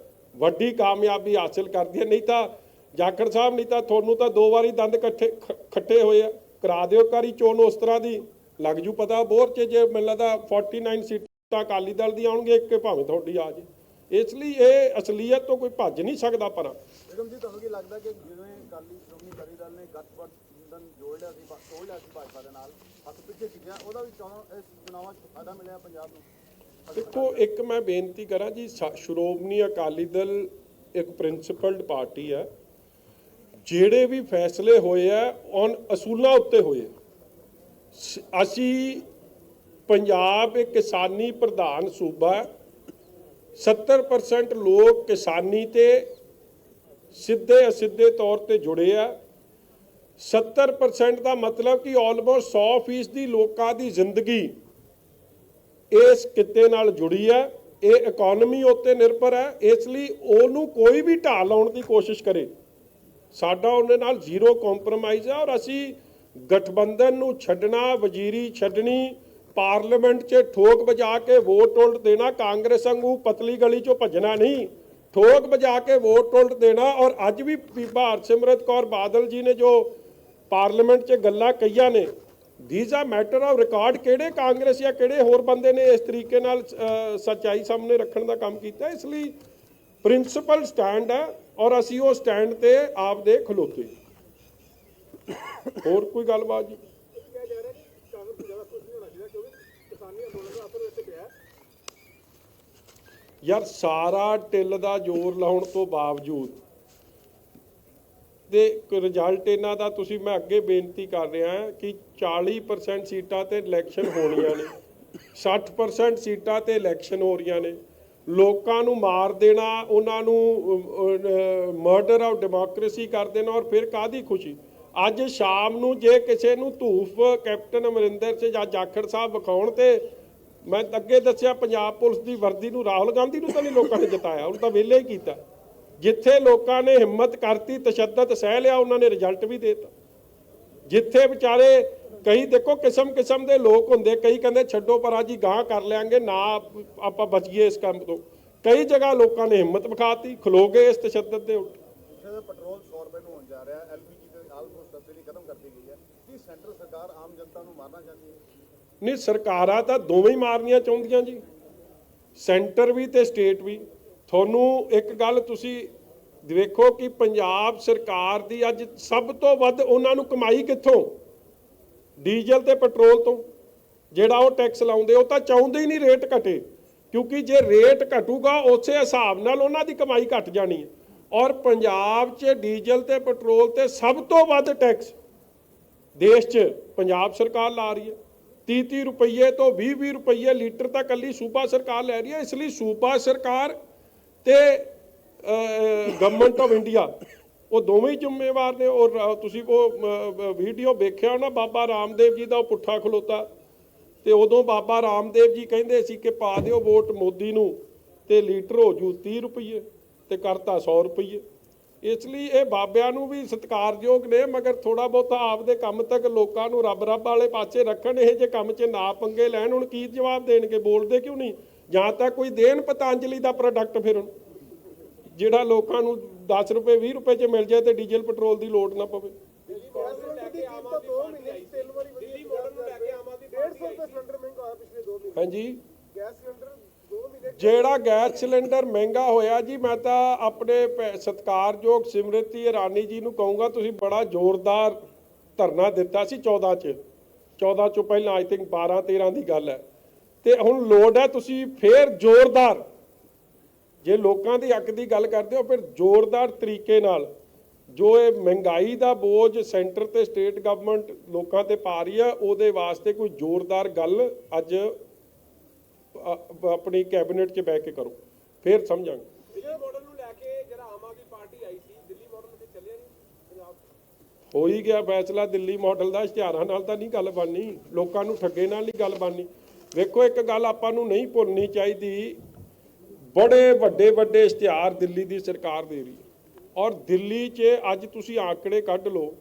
वड्डी कामयाबी हासिल करदी है। नहीं तो जाखड़ साहब, नहीं तो थोनू तो 2 बारी दंद खट्टे होए आ, करा दिओ कारी चोण उस तरह की लग जू पता। बोर च जे मैनूं लगदा 49 सीटां अकाली दल दी आउणगीआं, एक भावें तुहाडी आ जे। इसलिए ये असलीयत तो कोई भज नहीं सकता। पर बेगम जी, ਤੁਹਾਨੂੰ ਕੀ ਲੱਗਦਾ ਕਿ ਜਿਵੇਂ ਸ਼੍ਰੋਮਣੀ ਅਕਾਲੀ ਦਲ ਨੇ ਗੱਠਬੰਧਨ ਗਠਬੰਧਨ ਤੋੜ ਲਿਆ ਸੀ ਭਾਜਪਾ ਦੇ ਨਾਲ ਹੱਥ ਪਿੱਛੇ ਕੀਤੀਆਂ, ਉਹਦਾ ਵੀ ਇਸ ਚੁਣਾਵਾਂ 'ਚ ਫਾਇਦਾ ਮਿਲਿਆ ਪੰਜਾਬ ਨੂੰ? ਦੇਖੋ, ਇੱਕ ਮੈਂ ਬੇਨਤੀ ਕਰਾਂ ਜੀ, ਸ਼੍ਰੋਮਣੀ ਅਕਾਲੀ ਦਲ ਇੱਕ ਪ੍ਰਿੰਸੀਪਲਡ ਪਾਰਟੀ ਹੈ। ਜਿਹੜੇ ਵੀ ਫੈਸਲੇ ਹੋਏ ਆ ਔਨ ਅਸੂਲਾਂ ਉੱਤੇ ਹੋਏ ਆ। ਅਸੀਂ ਪੰਜਾਬ ਇੱਕ ਕਿਸਾਨੀ ਪ੍ਰਧਾਨ ਸੂਬਾ ਹੈ। 70% ਲੋਕ ਕਿਸਾਨੀ ਤੇ ਸਿੱਧੇ ਅਸਿੱਧੇ ਤੌਰ ਤੇ ਜੁੜੇ ਆ। 70% ਦਾ ਮਤਲਬ ਕਿ ਆਲਮੋਸਟ 100% ਲੋਕਾਂ ਦੀ ਜ਼ਿੰਦਗੀ ਇਸ ਕਿੱਤੇ ਨਾਲ ਜੁੜੀ ਹੈ। ਇਹ ਇਕਨੋਮੀ ਉੱਤੇ ਨਿਰਭਰ ਹੈ। ਇਸ ਲਈ ਉਹਨੂੰ ਕੋਈ ਵੀ ਢਾਹ ਲਾਉਣ ਦੀ ਕੋਸ਼ਿਸ਼ ਕਰੇ, ਸਾਡਾ ਉਹਦੇ ਨਾਲ ਜ਼ੀਰੋ ਕੰਪਰੋਮਾਈਜ਼ ਹੈ। ਔਰ ਅਸੀਂ ਗਠਬੰਧਨ ਨੂੰ ਛੱਡਣਾ, ਵਜ਼ੀਰੀ ਛੱਡਣੀ, ਪਾਰਲੀਮੈਂਟ 'ਚ ਠੋਕ ਵਜਾ ਕੇ ਵੋਟ ਉਲਟ ਦੇਣਾ, ਕਾਂਗਰਸ ਵਾਂਗੂ ਪਤਲੀ ਗਲੀ 'ਚੋਂ ਭੱਜਣਾ ਨਹੀਂ, ਠੋਕ ਵਜਾ ਕੇ ਵੋਟ ਉਲਟ ਦੇਣਾ। ਔਰ ਅੱਜ ਵੀ ਬੀਬਾ ਹਰਸਿਮਰਤ ਕੌਰ ਬਾਦਲ ਜੀ ਨੇ ਜੋ ਪਾਰਲੀਮੈਂਟ 'ਚ ਗੱਲਾਂ ਕਹੀਆਂ ਨੇ, ਥੀਸ ਆ ਮੈਟਰ ਆਫ ਰਿਕਾਰਡ। ਕਿਹੜੇ ਕਾਂਗਰਸ ਜਾਂ ਕਿਹੜੇ ਹੋਰ ਬੰਦੇ ਨੇ ਇਸ ਤਰੀਕੇ ਨਾਲ ਸੱਚਾਈ ਸਾਹਮਣੇ ਰੱਖਣ ਦਾ ਕੰਮ ਕੀਤਾ? ਇਸ ਲਈ ਪ੍ਰਿੰਸੀਪਲ ਸਟੈਂਡ ਹੈ ਔਰ ਅਸੀਂ ਉਹ ਸਟੈਂਡ ਤੇ ਆਪਦੇ ਖਲੋਤੇ। ਹੋਰ ਕੋਈ ਗੱਲਬਾਤ ਜੀ? ਯਾਰ, ਸਾਰਾ ਢਿੱਲ ਦਾ ਜ਼ੋਰ ਲਾਉਣ ਤੋਂ ਬਾਵਜੂਦ ਤੇ ਰਿਜ਼ਲਟ ਇਹਨਾਂ ਦਾ ਤੁਸੀਂ, ਮੈਂ ਅੱਗੇ ਬੇਨਤੀ ਕਰ ਰਿਹਾ ਕਿ 40% ਸੀਟਾਂ ਤੇ ਇਲੈਕਸ਼ਨ ਹੋਣੀਆਂ ਨੇ, 60% ਸੀਟਾਂ ਤੇ ਇਲੈਕਸ਼ਨ ਹੋ ਰਹੀਆਂ ਨੇ। ਲੋਕਾਂ ਨੂੰ ਮਾਰ ਦੇਣਾ, ਉਹਨਾਂ ਨੂੰ ਮਰਡਰ ਆਫ ਡੈਮੋਕ੍ਰੇਸੀ ਕਰ ਦੇਣਾ, ਔਰ ਫਿਰ ਕਾਹਦੀ ਖੁਸ਼ੀ? ਅੱਜ ਸ਼ਾਮ ਨੂੰ ਜੇ ਕਿਸੇ ਨੂੰ ਧੂਫ ਕੈਪਟਨ ਅਮਰਿੰਦਰ ਸਿੰਘ ਜਾਂ ਜਾਖੜ ਸਾਹਿਬ ਵਿਖਾਉਣ, ਤੇ ਮੈਂ ਅੱਗੇ ਦੱਸਿਆ ਪੰਜਾਬ ਪੁਲਿਸ ਦੀ ਵਰਦੀ ਨੂੰ, ਰਾਹੁਲ ਗਾਂਧੀ ਨੂੰ ਤਾਂ ਨਹੀਂ ਲੋਕਾਂ ਨੇ ਜਿਤਾਇਆ, ਉਹਨੂੰ ਤਾਂ ਵਿਹਲੇ ਹੀ ਕੀਤਾ। ਜਿੱਥੇ ਲੋਕਾਂ ਨੇ ਹਿੰਮਤ ਕਰਤੀ, ਤਸ਼ੱਦਦ ਸਹਿ ਲਿਆ, ਉਹਨਾਂ ਨੇ ਰਿਜ਼ਲਟ ਵੀ ਦੇ ਦਿੱਤਾ। ਜਿੱਥੇ ਵਿਚਾਰੇ ਕਈ ਦੇਖੋ ਕਿਸਮ ਦੇ ਲੋਕ ਹੁੰਦੇ, ਕਈ ਕਹਿੰਦੇ ਛੱਡੋ ਪਰਾਂ ਜੀ, ਗਾਂਹ ਕਰ ਲਿਆਂਗੇ ਨਾ, ਆਪਾਂ ਬਚੀਏ ਇਸ ਕੰਮ ਤੋਂ। ਕਈ ਜਗ੍ਹਾ ਲੋਕਾਂ ਨੇ ਹਿੰਮਤ ਵਿਖਾਤੀ, ਖਲੋ ਗਏ ਇਸ ਤਸ਼ੱਦਦ ਦੇ ਉੱਤੇ। ਪੈਟਰੋਲ 100 ਰੁਪਏ ਨੂੰ ਹੋਣ ਜਾ ਰਿਹਾ, ਐਲਪੀਜੀ ਤੇ ਆਲਮੋਸਟ ਸਬਸਿਡੀ ਖਤਮ ਕਰ ਦਿੱਤੀ ਗਈ ਹੈ। ਕੀ ਸੈਂਟਰ ਸਰਕਾਰ ਆਮ ਜਨਤਾ ਨੂੰ ਮਾਰਨਾ ਚਾਹੁੰਦੀ ਹੈ? ਨਹੀਂ, ਸਰਕਾਰਾਂ ਤਾਂ ਦੋਵੇਂ ਹੀ ਮਾਰਨੀਆਂ ਚਾਹੁੰਦੀਆਂ ਜੀ, ਸੈਂਟਰ ਵੀ ਤੇ ਸਟੇਟ ਵੀ। ਤੁਹਾਨੂੰ ਇੱਕ ਗੱਲ ਤੁਸੀਂ ਦੇਖੋ ਕਿ ਪੰਜਾਬ ਸਰਕਾਰ ਦੀ ਅੱਜ ਸਭ ਤੋਂ ਵੱਧ ਉਹਨਾਂ ਨੂੰ ਕਮਾਈ ਕਿੱਥੋਂ? ਡੀਜ਼ਲ ਤੇ ਪੈਟਰੋਲ ਤੋਂ। ਜਿਹੜਾ ਉਹ ਟੈਕਸ ਲਾਉਂਦੇ, ਉਹ ਤਾਂ ਚਾਹੁੰਦੇ ਹੀ ਨਹੀਂ ਰੇਟ ਘਟੇ, ਕਿਉਂਕਿ ਜੇ ਰੇਟ ਘਟੂਗਾ ਉਸੇ ਹਿਸਾਬ ਨਾਲ ਉਹਨਾਂ ਦੀ ਕਮਾਈ ਘਟ ਜਾਣੀ ਹੈ। ਔਰ ਪੰਜਾਬ 'ਚ ਡੀਜ਼ਲ ਤੇ ਪੈਟਰੋਲ ਤੇ ਸਭ ਤੋਂ ਵੱਧ ਟੈਕਸ ਦੇਸ਼ 'ਚ ਪੰਜਾਬ ਸਰਕਾਰ ਲਾ ਰਹੀ ਹੈ। 30 ਰੁਪਏ ਤੋਂ 20 ਰੁਪਏ ਲੀਟਰ ਤਾਂ ਕੱਲੀ ਸੂਬਾ ਸਰਕਾਰ ਲੈ ਰਹੀ ਹੈ। ਇਸ ਲਈ ਸੂਬਾ ਸਰਕਾਰ ਤੇ ਗਵਰਨਮੈਂਟ ਆਫ ਇੰਡੀਆ ਉਹ ਦੋਵੇਂ ਹੀ ਜ਼ਿੰਮੇਵਾਰ ਨੇ। ਔਰ ਤੁਸੀਂ ਉਹ ਵੀਡੀਓ ਵੇਖਿਆ ਨਾ ਬਾਬਾ ਰਾਮਦੇਵ ਜੀ ਦਾ, ਉਹ ਪੁੱਠਾ ਖਲੋਤਾ, ਤੇ ਉਦੋਂ ਬਾਬਾ ਰਾਮਦੇਵ ਜੀ ਕਹਿੰਦੇ ਸੀ ਕਿ ਪਾ ਦਿਓ ਵੋਟ ਮੋਦੀ ਨੂੰ ਤੇ ਲੀਟਰ ਹੋ ਜੂ 30 ਰੁਪਏ, ਤੇ ਕਰਤਾ 100 ਰੁਪਏ। ਇਸ ਲਈ ਇਹ ਬਾਬਿਆਂ ਨੂੰ ਵੀ ਸਤਿਕਾਰਯੋਗ ਨੇ, ਮਗਰ ਥੋੜਾ ਬਹੁਤਾ ਆਪਦੇ ਕੰਮ ਤੱਕ ਲੋਕਾਂ ਨੂੰ ਰੱਬ ਵਾਲੇ ਪਾਸੇ ਰੱਖਣ। ਇਹ ਜੇ ਕੰਮ 'ਚ ਨਾ ਪੰਗੇ ਲੈਣ, ਹੁਣ ਕੀ ਜਵਾਬ ਦੇਣਗੇ? ਬੋਲਦੇ ਕਿਉਂ ਨਹੀਂ? ਜਾਂ ਤਾਂ ਕੋਈ ਦੇਣ ਪਤੰਜਲੀ ਦਾ ਪ੍ਰੋਡਕਟ ਫਿਰ ਜਿਹੜਾ ਲੋਕਾਂ ਨੂੰ 10 ਰੁਪਏ 20 ਰੁਪਏ 'ਚ ਮਿਲ ਜਾਏ ਤੇ ਡੀਜ਼ਲ ਪੈਟਰੋਲ ਦੀ ਲੋੜ ਨਾ ਪਵੇ। ਹਾਂਜੀ, ਜਿਹੜਾ ਗੈਸ ਸਿਲੰਡਰ ਮਹਿੰਗਾ ਹੋਇਆ ਜੀ, ਮੈਂ ਤਾਂ ਆਪਣੇ ਸਤਿਕਾਰਯੋਗ ਸਿਮਰਤੀ ਇਰਾਨੀ ਜੀ ਨੂੰ ਕਹੂੰਗਾ, ਤੁਸੀਂ ਬੜਾ ਜ਼ੋਰਦਾਰ ਧਰਨਾ ਦਿੱਤਾ ਸੀ 14 ਚੋਂ ਪਹਿਲਾਂ, ਆਈ ਥਿੰਕ 12-13 ਦੀ ਗੱਲ ਹੈ, ਤੇ ਹੁਣ ਲੋੜ ਹੈ ਤੁਸੀਂ ਫੇਰ ਜ਼ੋਰਦਾਰ, ਜੇ ਲੋਕਾਂ ਦੇ ਹੱਕ ਦੀ ਗੱਲ ਕਰਦੇ ਹੋ, ਫਿਰ ਜ਼ੋਰਦਾਰ ਤਰੀਕੇ ਨਾਲ ਜੋ ਇਹ ਮਹਿੰਗਾਈ ਦਾ ਬੋਝ ਸੈਂਟਰ ਤੇ ਸਟੇਟ ਗਵਰਨਮੈਂਟ ਲੋਕਾਂ ਤੇ ਪਾ ਰਹੀ ਆ, ਉਹਦੇ ਵਾਸਤੇ ਕੋਈ ਜ਼ੋਰਦਾਰ ਗੱਲ ਅੱਜ ਆਪਣੀ ਕੈਬਨਿਟ 'ਚ ਬਹਿ ਕੇ ਕਰੋ, ਫਿਰ ਸਮਝਾਂਗੇ। ਦਿੱਲੀ ਮਾਡਲ ਨੂੰ ਲੈ ਕੇ ਜਿਹੜਾ ਆਮ ਆਦਮੀ ਪਾਰਟੀ ਆਈ ਸੀ, ਦਿੱਲੀ ਮਾਡਲ ਨੂੰ ਚੱਲਿਆ ਨਹੀਂ ਪੰਜਾਬ? ਹੋ ਹੀ ਗਿਆ ਫੈਸਲਾ ਦਿੱਲੀ ਮਾਡਲ ਦਾ। ਇਸ਼ਤਿਹਾਰਾਂ ਨਾਲ ਤਾਂ ਨਹੀਂ ਗੱਲ ਬਣਨੀ, ਲੋਕਾਂ ਨੂੰ ਠੱਗੇ ਨਾਲ ਨਹੀਂ ਗੱਲ ਬਣਨੀ। ਵੇਖੋ, ਇੱਕ ਗੱਲ ਆਪਾਂ ਨੂੰ ਨਹੀਂ ਭੁੱਲਣੀ ਚਾਹੀਦੀ, ਬੜੇ ਵੱਡੇ ਇਸ਼ਤਿਹਾਰ ਦਿੱਲੀ ਦੀ ਸਰਕਾਰ ਦੇ ਰਹੀ ਹੈ। ਔਰ ਦਿੱਲੀ 'ਚ ਅੱਜ ਤੁਸੀਂ ਆંકੜੇ ਕੱਢ ਲਓ,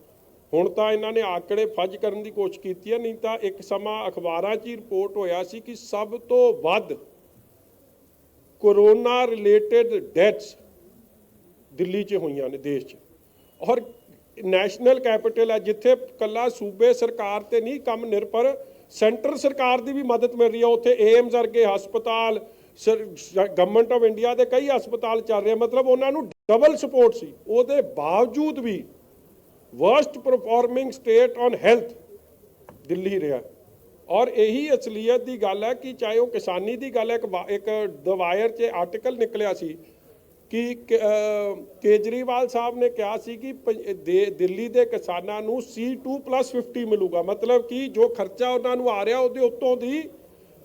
ਹੁਣ ਤਾਂ ਇਹਨਾਂ ਨੇ ਆંકੜੇ ਫੱਜ ਕਰਨ ਦੀ ਕੋਸ਼ਿਸ਼ ਕੀਤੀ ਹੈ, ਨਹੀਂ ਤਾਂ ਇੱਕ ਸਮਾਂ ਅਖਬਾਰਾਂ 'ਚ ਹੀ ਰਿਪੋਰਟ ਹੋਇਆ ਸੀ ਕਿ ਸਭ ਤੋਂ ਵੱਧ ਕੋਰੋਨਾ ਰਿਲੇਟਡ ਡੈਥਸ ਦਿੱਲੀ 'ਚ ਹੋਈਆਂ ਨੇ ਦੇਸ਼ 'ਚ। ਔਰ ਨੈਸ਼ਨਲ ਕੈਪੀਟਲ ਹੈ, ਜਿੱਥੇ ਕੱਲਾ ਸੂਬੇ ਸਰਕਾਰ ਤੇ ਨਹੀਂ ਕੰਮ ਨਿਰਭਰ, ਸੈਂਟਰ ਸਰਕਾਰ ਦੀ ਵੀ ਮਦਦ ਮਿਲ ਰਹੀ ਹੈ। ਉੱਥੇ ਏਮਜ਼ ਵਰਗੇ ਹਸਪਤਾਲ, ਗਵਰਨਮੈਂਟ ਆਫ ਇੰਡੀਆ ਦੇ ਕਈ ਹਸਪਤਾਲ ਚੱਲ ਰਹੇ, ਮਤਲਬ ਉਹਨਾਂ ਨੂੰ ਡਬਲ ਸਪੋਰਟ ਸੀ। ਉਹਦੇ ਬਾਵਜੂਦ ਵੀ worst performing state on health Delhi ਰਿਹਾ। ਔਰ ਇਹੀ ਅਸਲੀਅਤ ਦੀ ਗੱਲ ਹੈ ਕਿ ਚਾਹੇ ਉਹ ਕਿਸਾਨੀ ਦੀ ਗੱਲ ਹੈ, ਇੱਕ ਦ ਵਾਇਰ 'ਚ ਆਰਟੀਕਲ ਨਿਕਲਿਆ ਸੀ ਕਿ ਕੇਜਰੀਵਾਲ ਸਾਹਿਬ ਨੇ ਕਿਹਾ ਸੀ ਕਿ ਦਿੱਲੀ ਦੇ ਕਿਸਾਨਾਂ ਨੂੰ C2+50 ਮਿਲੂਗਾ, ਮਤਲਬ ਕਿ ਜੋ ਖਰਚਾ ਉਹਨਾਂ ਨੂੰ ਆ ਰਿਹਾ ਉਹਦੇ ਉੱਤੋਂ ਦੀ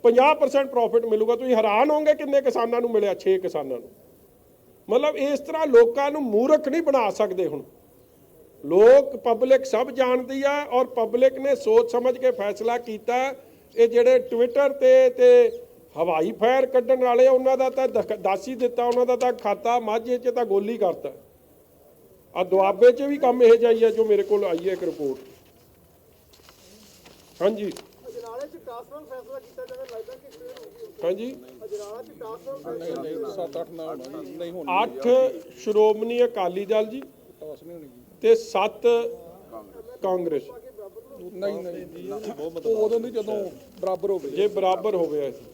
50% ਪ੍ਰੋਫਿਟ ਮਿਲੂਗਾ। ਤੁਸੀਂ ਹੈਰਾਨ ਹੋਵੋਗੇ ਕਿੰਨੇ ਕਿਸਾਨਾਂ ਨੂੰ ਮਿਲਿਆ, 6 ਕਿਸਾਨਾਂ ਨੂੰ। ਮਤਲਬ ਇਸ ਤਰ੍ਹਾਂ ਲੋਕਾਂ ਨੂੰ ਮੂਰਖ ਨਹੀਂ ਬਣਾ ਸਕਦੇ। ਹੁਣ ਲੋਕ ਪਬਲਿਕ ਸਭ ਜਾਣਦੀ ਆ ਔਰ ਪਬਲਿਕ ਨੇ ਸੋਚ ਸਮਝ ਕੇ ਫੈਸਲਾ ਕੀਤਾ। ਇਹ ਜਿਹੜੇ ਟਵਿੱਟਰ ਤੇ ਹਵਾਈ ਫਾਇਰ ਕੱਢਣ ਵਾਲੇ ਉਹਨਾਂ ਦਾ ਤਾਂ ਦੱਸ ਹੀ ਦਿੱਤਾ, ਉਹਨਾਂ ਦਾ ਤਾਂ ਖਾਤਾ ਮਾਝੇ 'ਚ ਤਾਂ ਗੋਲੀ ਕਰਤਾ। ਆ ਦੁਆਬੇ 'ਚ ਵੀ ਕੰਮ ਇਹ ਜਾਈ ਹੈ ਜੋ ਮੇਰੇ ਕੋਲ ਆਈ ਹੈ ਇੱਕ ਰਿਪੋਰਟ। ਹਾਂਜੀ ਅਜਨਾਲੇ 'ਚ ਟਾਸਕ ਫੋਰਸ ਫੈਸਲਾ ਕੀਤਾ ਜਾਵੇ, ਲੱਗਦਾ ਕਿ ਫੇਰ ਹੋਊਗੀ। ਹਾਂਜੀ ਅਜਨਾਲਾ 'ਚ ਟਾਸਕ ਫੋਰਸ ਫੈਸਲਾ 7-8 ਨਾ ਨਹੀਂ ਹੋਣੀ। 8 ਸ਼੍ਰੋਮਣੀ ਅਕਾਲੀ ਦਲ ਜੀ ਤੇ 7 ਕਾਂਗਰਸ। ਨਹੀਂ ਉਹ ਉਦੋਂ ਨਹੀਂ ਜਦੋਂ ਬਰਾਬਰ ਹੋ ਗਏ। ਜੇ ਬਰਾਬਰ ਹੋ ਗਿਆ ਸੀ।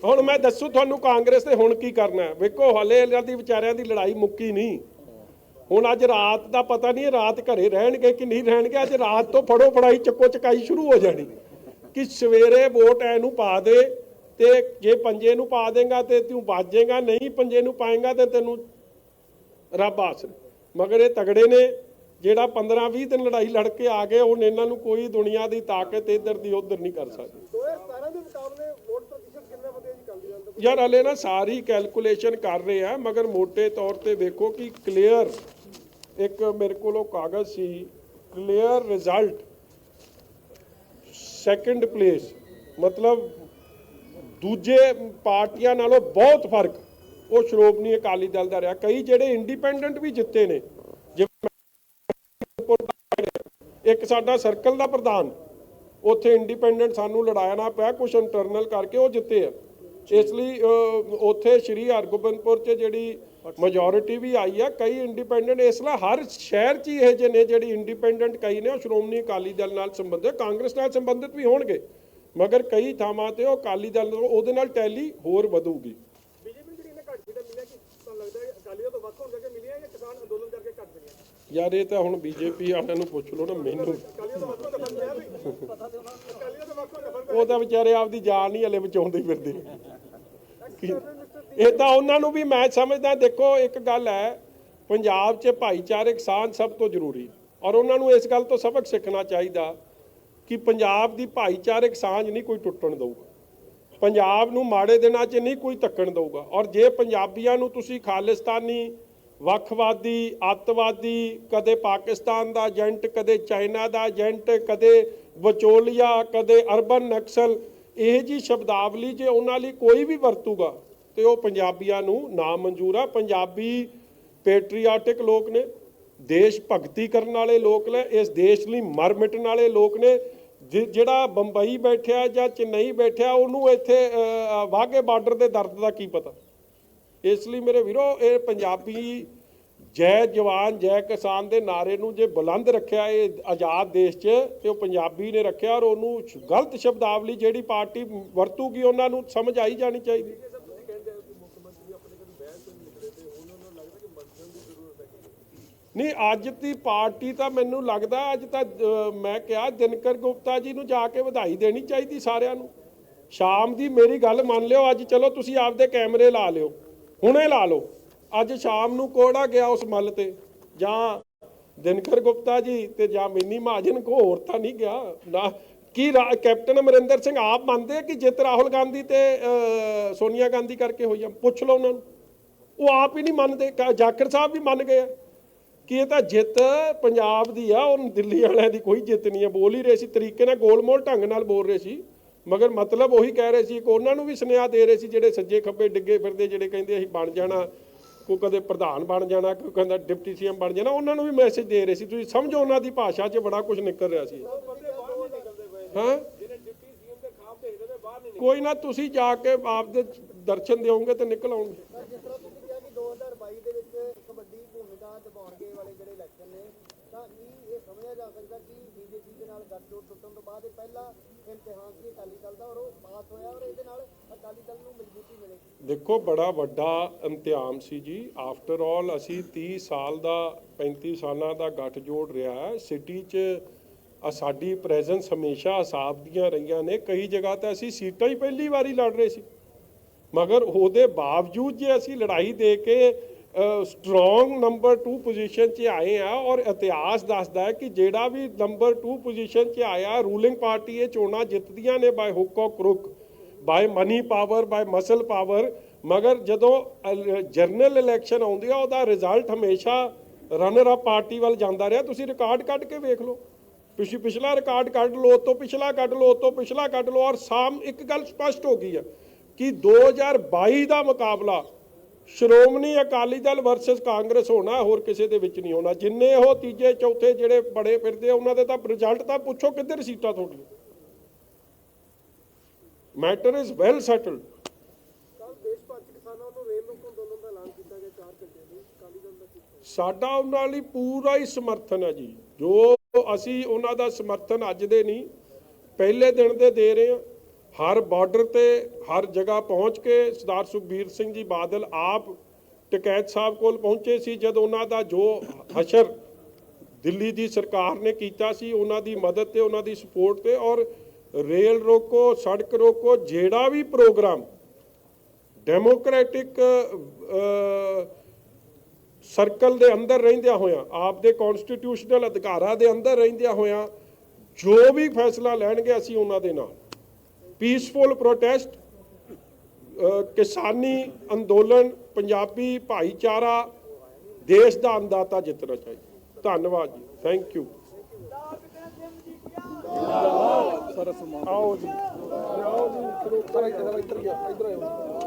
ਹੁਣ ਮੈਂ ਦੱਸੂ ਤੁਹਾਨੂੰ ਕਾਂਗਰਸ ਨੇ ਹੁਣ ਕੀ ਕਰਨਾ ਹੈ। ਵੇਖੋ ਹਲੇ ਇਹਨਾਂ ਦੀ ਵਿਚਾਰਿਆਂ ਦੀ ਲੜਾਈ ਮੁੱਕੀ ਨਹੀਂ। ਹੁਣ ਅੱਜ ਰਾਤ ਦਾ ਪਤਾ ਨਹੀਂ ਰਾਤ ਘਰੇ ਰਹਿਣਗੇ ਕਿ ਨਹੀਂ ਰਹਿਣਗੇ। ਅੱਜ ਰਾਤ ਤੋਂ ਫੜੋ ਫੜਾਈ ਚੱਕੋ ਚਕਾਈ ਸ਼ੁਰੂ ਹੋ ਜਾਣੀ ਕਿ ਸਵੇਰੇ ਵੋਟ ਇਹਨੂੰ ਪਾ ਦੇ, ਤੇ ਜੇ ਪੰਜੇ ਨੂੰ ਪਾ ਦੇਗਾ ਤੇ ਤੂੰ ਬਚ ਜਾਏਗਾ, ਨਹੀਂ ਪੰਜੇ ਨੂੰ ਪਾਏਗਾ ਤੇ ਤੈਨੂੰ ਰੱਬ ਆਸਰੇ। ਮਗਰ ਇਹ ਤਗੜੇ ਨੇ, ਜਿਹੜਾ 15-20 ਦਿਨ ਲੜਾਈ ਲੜ ਕੇ ਆ ਗਏ, ਹੁਣ ਇਹਨਾਂ ਨੂੰ ਕੋਈ ਦੁਨੀਆ ਦੀ ਤਾਕਤ ਇੱਧਰ ਦੀ ਉੱਧਰ ਨਹੀਂ ਕਰ ਸਕਦੀ। 2017 ਦੇ ਮੁਕਾਬਲੇ ਵੋਟ ਪ੍ਰਤੀਸ਼ਤ ਕਿੰਨਾ ਵਧਿਆ ਜੀ ਅਕਾਲੀ ਦਲ ਦਾ? ਯਾਰ ਹਲੇ ਨਾ ਸਾਰੀ ਕੈਲਕੂਲੇਸ਼ਨ ਕਰ ਰਹੇ ਆ, ਮਗਰ ਮੋٹے ਤੌਰ ਤੇ ਵੇਖੋ ਕਿ ਕਲੀਅਰ ਇੱਕ ਮੇਰੇ ਕੋਲੋਂ ਕਾਗਜ਼ ਸੀ, ਕਲੀਅਰ ਰਿਜ਼ਲਟ ਸੈਕੰਡ ਪਲੇਸ, ਮਤਲਬ ਦੂਜੇ ਪਾਰਟੀਆਂ ਨਾਲੋਂ ਬਹੁਤ ਫਰਕ ਉਹ ਸ਼੍ਰੋਮਣੀ ਅਕਾਲੀ ਦਲ ਦਾ ਰਿਹਾ। ਕਈ ਜਿਹੜੇ ਇੰਡੀਪੈਂਡੈਂਟ ਵੀ ਜਿੱਤੇ ਨੇ, ਜਿਵੇਂ ਇੱਕ ਸਾਡਾ ਸਰਕਲ ਦਾ ਪ੍ਰਧਾਨ, ਉੱਥੇ ਇੰਡੀਪੈਂਡੈਂਟ ਸਾਨੂੰ ਲੜਾਇਆ ਨਾ ਪਿਆ, ਕੁਝ ਇੰਟਰਨਲ ਕਰਕੇ ਉਹ ਜਿੱਤੇ ਆ। ਇਸ ਲਈ ਉੱਥੇ ਸ਼੍ਰੀ ਹਰਗੋਬਿੰਦਪੁਰ 'ਚ ਜਿਹੜੀ ਮੈਜੋਰਿਟੀ ਵੀ ਆਈ ਆ, ਕਈ ਇੰਡੀਪੈਂਡੈਂਟ। ਇਸ ਲਈ ਹਰ ਸ਼ਹਿਰ 'ਚ ਹੀ ਇਹ ਜਿਹੇ ਨੇ ਜਿਹੜੀ ਇੰਡੀਪੈਂਡੈਂਟ ਕਈ ਨੇ ਉਹ ਸ਼੍ਰੋਮਣੀ ਅਕਾਲੀ ਦਲ ਨਾਲ ਸੰਬੰਧਿਤ, ਕਾਂਗਰਸ ਨਾਲ ਸੰਬੰਧਿਤ ਵੀ ਹੋਣਗੇ, ਮਗਰ ਕਈ ਥਾਵਾਂ ਤੇ ਉਹ ਅਕਾਲੀ ਦਲ ਉਹਦੇ ਨਾਲ ਟੈਲੀ ਹੋਰ ਵਧੂਗੀ। ਬੀਜੇਪੀ ਜਿਹੜੀ ਇਹਨੇ ਘੱਟ ਸੀਟਾਂ ਮਿਲਿਆ, ਕਿ ਤੁਹਾਨੂੰ ਲੱਗਦਾ ਹੈ ਅਕਾਲੀ ਦਲ ਤੋਂ ਵੱਖ ਹੋਣ ਕਰਕੇ ਮਿਲਿਆ ਜਾਂ ਕਿਸਾਨ ਅੰਦੋਲਨ ਕਰਕੇ ਘੱਟ ਮਿਲਿਆ? ਯਾਰ ਇਹ ਤਾਂ ਹੁਣ ਬੀਜੇਪੀ ਵਾਲਿਆਂ ਨੂੰ ਪੁੱਛ ਲਓ ਨਾ, ਮੈਨੂੰ ਅਕਾਲੀ ਦਲ ਤੋਂ ਵੱਖ ਹੋਣ ਦਾ ਫਰਕ ਪਿਆ ਵੀ? ਪਤਾ ਤੇ ਉਹਨਾਂ ਨੂੰ ਅਕਾਲੀ ਦਲ ਤੋਂ ਵੱਖ ਹੋਣ ਦਾ ਫਰਕ ਉਹ ਤਾਂ ਵਿਚਾਰੇ ਆਪਦੀ ਜਾਨ ਹੀ ਹਲੇ ਬਚਾਉਂਦੇ ਫਿਰਦੇ। ਇਹ ਤਾਂ ਉਹਨਾਂ ਨੂੰ ਵੀ ਮੈਂ ਸਮਝਦਾ। ਦੇਖੋ ਇੱਕ ਗੱਲ ਹੈ, ਪੰਜਾਬ 'ਚ ਭਾਈਚਾਰਕ ਸਾਂਝ ਸਭ ਤੋਂ ਜ਼ਰੂਰੀ, ਔਰ ਉਹਨਾਂ ਨੂੰ ਇਸ ਗੱਲ ਤੋਂ ਸਬਕ ਸਿੱਖਣਾ ਚਾਹੀਦਾ ਕਿ ਪੰਜਾਬ ਦੀ ਭਾਈਚਾਰਕ ਸਾਂਝ ਨਹੀਂ ਕੋਈ ਟੁੱਟਣ ਦਊਗਾ, ਪੰਜਾਬ ਨੂੰ ਮਾੜੇ ਦਿਨਾਂ 'ਚ ਨਹੀਂ ਕੋਈ ਧੱਕਣ ਦਊਗਾ। ਔਰ ਜੇ ਪੰਜਾਬੀਆਂ ਨੂੰ ਤੁਸੀਂ ਖਾਲਿਸਤਾਨੀ, ਵੱਖਵਾਦੀ, ਅੱਤਵਾਦੀ, ਕਦੇ ਪਾਕਿਸਤਾਨ ਦਾ ਏਜੰਟ, ਕਦੇ ਚਾਈਨਾ ਦਾ ਏਜੰਟ, ਕਦੇ ਵਿਚੋਲੀਆ, ਕਦੇ ਅਰਬਨ ਨਕਸਲ, ਇਹ ਜੀ ਸ਼ਬਦਾਵਲੀ ਜੇ ਉਹਨਾਂ ਲਈ ਕੋਈ ਵੀ ਵਰਤੂਗਾ ਤੇ ਉਹ ਪੰਜਾਬੀਆਂ ਨੂੰ ਨਾ ਮਨਜ਼ੂਰ ਆ। ਪੰਜਾਬੀ ਪੈਟਰੀਆਟਿਕ ਲੋਕ ਨੇ, ਦੇਸ਼ ਭਗਤੀ ਕਰਨ ਵਾਲੇ ਲੋਕ ਨੇ, ਇਸ ਦੇਸ਼ ਲਈ ਮਰ ਮਿਟਣ ਵਾਲੇ ਲੋਕ ਨੇ। ਜਿਹੜਾ ਬੰਬਈ ਬੈਠਿਆ ਜਾਂ ਚੇਨਈ ਬੈਠਿਆ, ਉਹਨੂੰ ਇੱਥੇ ਵਾਘੇ ਬਾਰਡਰ ਦੇ ਦਰਦ ਦਾ ਕੀ ਪਤਾ। ਇਸ ਲਈ ਮੇਰੇ ਵੀਰੋ, ਇਹ ਪੰਜਾਬੀ ਜੈ ਜਵਾਨ ਜੈ ਕਿਸਾਨ ਦੇ ਨਾਰੇ ਨੂੰ ਜੇ ਬੁਲੰਦ ਰੱਖਿਆ ਇਹ ਆਜ਼ਾਦ ਦੇਸ਼ 'ਚ, ਤੇ ਉਹ ਪੰਜਾਬੀ ਨੇ ਰੱਖਿਆ। ਔਰ ਉਹਨੂੰ ਗਲਤ ਸ਼ਬਦਾਵਲੀ ਜਿਹੜੀ ਪਾਰਟੀ ਵਰਤੂਗੀ ਉਹਨਾਂ ਨੂੰ ਸਮਝ ਆਈ ਜਾਣੀ ਚਾਹੀਦੀ। ਨਹੀਂ ਅੱਜ ਦੀ ਪਾਰਟੀ ਤਾਂ ਮੈਨੂੰ ਲੱਗਦਾ, ਅੱਜ ਤਾਂ ਮੈਂ ਕਿਹਾ ਦਿਨਕਰ ਗੁਪਤਾ ਜੀ ਨੂੰ ਜਾ ਕੇ ਵਧਾਈ ਦੇਣੀ ਚਾਹੀਦੀ ਸਾਰਿਆਂ ਨੂੰ। ਸ਼ਾਮ ਦੀ ਮੇਰੀ ਗੱਲ ਮੰਨ ਲਿਓ, ਅੱਜ ਚਲੋ ਤੁਸੀਂ ਆਪਦੇ ਕੈਮਰੇ ਲਾ ਲਿਓ, ਹੁਣੇ ਲਾ ਲਓ। ਅੱਜ ਸ਼ਾਮ ਨੂੰ ਕੋੜਾ ਗਿਆ ਉਸ ਮੱਲ ਤੇ, ਜਾਂ ਦਿਨਕਰ ਗੁਪਤਾ ਜੀ ਤੇ ਜਾਂ ਮਿੰਨੀ ਮਹਾਜਨ, ਕੋ ਹੋਰ ਤਾਂ ਨਹੀਂ ਗਿਆ ਨਾ। ਕੀ ਕੈਪਟਨ ਅਮਰਿੰਦਰ ਸਿੰਘ ਆਪ ਮੰਨਦੇ ਕਿ ਜਿੱਤ ਰਾਹੁਲ ਗਾਂਧੀ ਤੇ ਸੋਨੀਆ ਗਾਂਧੀ ਕਰਕੇ ਹੋਈ ਆ? ਪੁੱਛ ਲਓ ਉਹਨਾਂ ਨੂੰ, ਉਹ ਆਪ ਹੀ ਨਹੀਂ ਮੰਨਦੇ। ਜਾਖੜ ਸਾਹਿਬ ਵੀ ਮੰਨ ਗਏ ਆ ਕਿ ਇਹ ਤਾਂ ਜਿੱਤ ਪੰਜਾਬ ਦੀ ਆ, ਉਹ ਦਿੱਲੀ ਵਾਲਿਆਂ ਦੀ ਕੋਈ ਜਿੱਤ ਨਹੀਂ ਹੈ। ਬੋਲ ਹੀ ਰਹੇ ਸੀ ਤਰੀਕੇ ਨਾਲ, ਗੋਲਮੋਲ ਢੰਗ ਨਾਲ ਬੋਲ ਰਹੇ ਸੀ, ਮਗਰ ਮਤਲਬ ਉਹੀ ਕਹਿ ਰਹੇ ਸੀ। ਉਹਨਾਂ ਨੂੰ ਵੀ ਸੁਨੇਹਾ ਦੇ ਰਹੇ ਸੀ ਜਿਹੜੇ ਸੱਜੇ ਖੱਬੇ ਡਿੱਗੇ ਫਿਰਦੇ, ਜਿਹੜੇ ਕਹਿੰਦੇ ਅਸੀਂ ਬਣ ਜਾਣਾ, ਕੋਈ ਕਦੇ ਪ੍ਰਧਾਨ ਬਣ ਜਾਣਾ, ਕੋਈ ਕਹਿੰਦਾ ਡਿਪਟੀ ਸੀਐਮ ਬਣ ਜਾਣਾ, ਉਹਨਾਂ ਨੂੰ ਵੀ ਮੈਸੇਜ ਦੇ ਰਹੇ ਸੀ। ਤੁਸੀਂ ਸਮਝੋ ਉਹਨਾਂ ਦੀ ਭਾਸ਼ਾ 'ਚ ਬੜਾ ਕੁਝ ਨਿਕਲ ਰਿਹਾ ਸੀ। ਹਾਂ ਕੋਈ ਨਾ, ਤੁਸੀਂ ਜਾ ਕੇ ਆਪਦੇ ਦਰਸ਼ਨ ਦਿਓਗੇ ਤੇ ਨਿਕਲ ਆਉਣਗੇ। ਜਿਸ ਤਰ੍ਹਾਂ ਤੁਸੀਂ ਕਿਹਾ ਕਿ 2022 ਦੇ ਵਿੱਚ ਇੱਕ ਵੱਡੀ ਭੂਮਿਕਾ ਨਿਭਾਉਣਗੇ ਵਾਲੇ ਜਿਹੜੇ ਇਲੈਕਸ਼ਨ ਨੇ, ਤਾਂ ਕੀ ਇਹ ਸਮਝਿਆ ਜਾ ਸਕਦਾ ਕਿ ਬੀਜੇਪੀ ਦੇ ਨਾਲ ਗੱਠ ਗੱਠਜੋੜ ਟੁੱਟਣ ਤੋਂ ਬਾਅਦ ਇਹ ਪਹਿਲਾ ਇਮਤਿਹਾਨ ਸੀ ਅਕਾਲੀ ਦਲ ਦਾ, ਔਰ ਉਹ ਪਾਸ ਹੋਇਆ, ਔਰ ਇਹਦੇ ਨਾਲ ਅਕਾਲੀ ਦਲ ਨੂੰ ਮਜ਼ਬੂਤੀ ਮਿਲੇਗੀ। ਦੇਖੋ ਬੜਾ ਵੱਡਾ ਇਮਤਿਹਾਨ ਸੀ ਜੀ। ਆਫਟਰ ਆਲ ਅਸੀਂ 30 ਸਾਲ ਦਾ 35 ਸਾਲਾਂ ਦਾ ਗੱਠਜੋੜ ਰਿਹਾ ਹੈ ਸਿਟੀ 'ਚ। ਸਾਡੀ ਪ੍ਰੈਜ਼ੈਂਸ ਹਮੇਸ਼ਾ ਹਿਸਾਬ ਦੀਆਂ ਰਹੀਆਂ ਨੇ। ਕਈ ਜਗ੍ਹਾ ਤਾਂ ਅਸੀਂ ਸੀਟਾਂ ਹੀ ਪਹਿਲੀ ਵਾਰੀ ਲੜ ਰਹੇ ਸੀ, ਮਗਰ ਉਹਦੇ ਬਾਵਜੂਦ ਜੇ ਅਸੀਂ ਲੜਾਈ ਦੇ ਕੇ ਸਟਰੋਂਗ ਨੰਬਰ 2 ਪੋਜੀਸ਼ਨ 'ਚ ਆਏ ਆ। ਔਰ ਇਤਿਹਾਸ ਦੱਸਦਾ ਹੈ ਕਿ ਜਿਹੜਾ ਵੀ ਨੰਬਰ 2 ਪੋਜੀਸ਼ਨ 'ਚ ਆਇਆ, ਰੂਲਿੰਗ ਪਾਰਟੀ ਇਹ ਚੋਣਾਂ ਜਿੱਤਦੀਆਂ ਨੇ ਬਾਏ ਹੁੱਕ ਔਰ crook, by money power, by muscle power. ਮਗਰ ਜਦੋਂ ਜਨਰਲ ਇਲੈਕਸ਼ਨ ਆਉਂਦੀ ਆ ਉਹਦਾ ਰਿਜ਼ਲਟ ਹਮੇਸ਼ਾ ਰਨਰ ਅਪ ਪਾਰਟੀ ਵੱਲ ਜਾਂਦਾ ਰਿਹਾ। ਤੁਸੀਂ ਰਿਕਾਰਡ ਕੱਢ ਕੇ ਵੇਖ ਲਓ, ਤੁਸੀਂ ਪਿਛਲਾ ਰਿਕਾਰਡ ਕੱਢ ਲਓ, ਤੋਂ ਪਿਛਲਾ ਕੱਢ ਲਓ, ਤੋਂ ਪਿਛਲਾ ਕੱਢ ਲਓ। ਔਰ ਇੱਕ ਗੱਲ ਸਪਸ਼ਟ ਹੋ ਗਈ ਆ ਕਿ 2022 ਦਾ ਮੁਕਾਬਲਾ ਸ਼੍ਰੋਮਣੀ ਅਕਾਲੀ ਦਲ ਵਰਸਸ ਕਾਂਗਰਸ ਹੋਣਾ, ਹੋਰ ਕਿਸੇ ਦੇ ਵਿੱਚ ਨਹੀਂ ਹੋਣਾ। ਜਿੰਨੇ ਉਹ ਤੀਜੇ ਚੌਥੇ ਜਿਹੜੇ ਬੜੇ ਫਿਰਦੇ ਉਹਨਾਂ ਦੇ ਤਾਂ ਰਿਜ਼ਲਟ ਤਾਂ ਪੁੱਛੋ ਕਿੱਧਰ ਸੀਟਾਂ ਤੁਹਾਡੀਆਂ। Matter is well settled. ਕੱਲ ਦੇਸ਼ ਭਰ 'ਚ ਕਿਸਾਨਾਂ ਵੱਲੋਂ ਰੇਲ ਰੋਕੋ ਅੰਦੋਲਨ ਦਾ ਐਲਾਨ ਕੀਤਾ ਗਿਆ 4 ਘੰਟੇ ਲਈ, ਅਕਾਲੀ ਦਲ ਦਾ ਕੀ? ਸਾਡਾ ਉਹਨਾਂ ਲਈ ਪੂਰਾ ਹੀ ਸਮਰਥਨ ਹੈ ਜੀ। ਜੋ ਅਸੀਂ ਉਹਨਾਂ ਦਾ ਸਮਰਥਨ ਅੱਜ ਦੇ ਨਹੀਂ ਪਹਿਲੇ ਦਿਨ ਦੇ ਰਹੇ ਹਾਂ। ਹਰ ਬਾਰਡਰ ਤੇ ਹਰ ਜਗ੍ਹਾ ਪਹੁੰਚ ਕੇ ਸਰਦਾਰ ਸੁਖਬੀਰ ਸਿੰਘ ਜੀ ਬਾਦਲ ਆਪ ਟਕੈਤ ਸਾਹਿਬ ਕੋਲ ਪਹੁੰਚੇ ਸੀ ਜਦ ਉਹਨਾਂ ਦਾ ਜੋ ਹਸ਼ਰ ਦਿੱਲੀ ਦੀ ਸਰਕਾਰ ਨੇ ਕੀਤਾ ਸੀ, ਉਹਨਾਂ ਦੀ ਮਦਦ ਤੇ ਉਹਨਾਂ ਦੀ ਸਪੋਰਟ ਤੇ। ਔਰ ਰੇਲ ਰੋਕੋ, ਸੜਕ ਰੋਕੋ, ਜਿਹੜਾ ਵੀ ਪ੍ਰੋਗਰਾਮ ਡੈਮੋਕ੍ਰੈਟਿਕ ਸਰਕਲ ਦੇ ਅੰਦਰ ਰਹਿੰਦਿਆਂ ਹੋਇਆਂ, ਆਪ ਦੇ ਕਨਸਟੀਟਿਊਸ਼ਨਲ ਅਧਿਕਾਰਾਂ ਦੇ ਅੰਦਰ ਰਹਿੰਦਿਆਂ ਹੋਇਆਂ ਜੋ ਵੀ ਫੈਸਲਾ ਲੈਣਗੇ ਅਸੀਂ ਉਹਨਾਂ ਦੇ ਨਾਲ। ਪੀਸਫੁਲ ਪ੍ਰੋਟੈਸਟ, ਕਿਸਾਨੀ ਅੰਦੋਲਨ, ਪੰਜਾਬੀ ਭਾਈਚਾਰਾ, ਦੇਸ਼ ਦਾ ਅੰਨਦਾਤਾ ਜਿੱਤਣਾ ਚਾਹੀਦਾ। ਧੰਨਵਾਦ ਜੀ, ਥੈਂਕ ਯੂ। ਆਓ ਜੀ, ਆਓ ਜੀ, ਇੱਧਰ ਆਓ।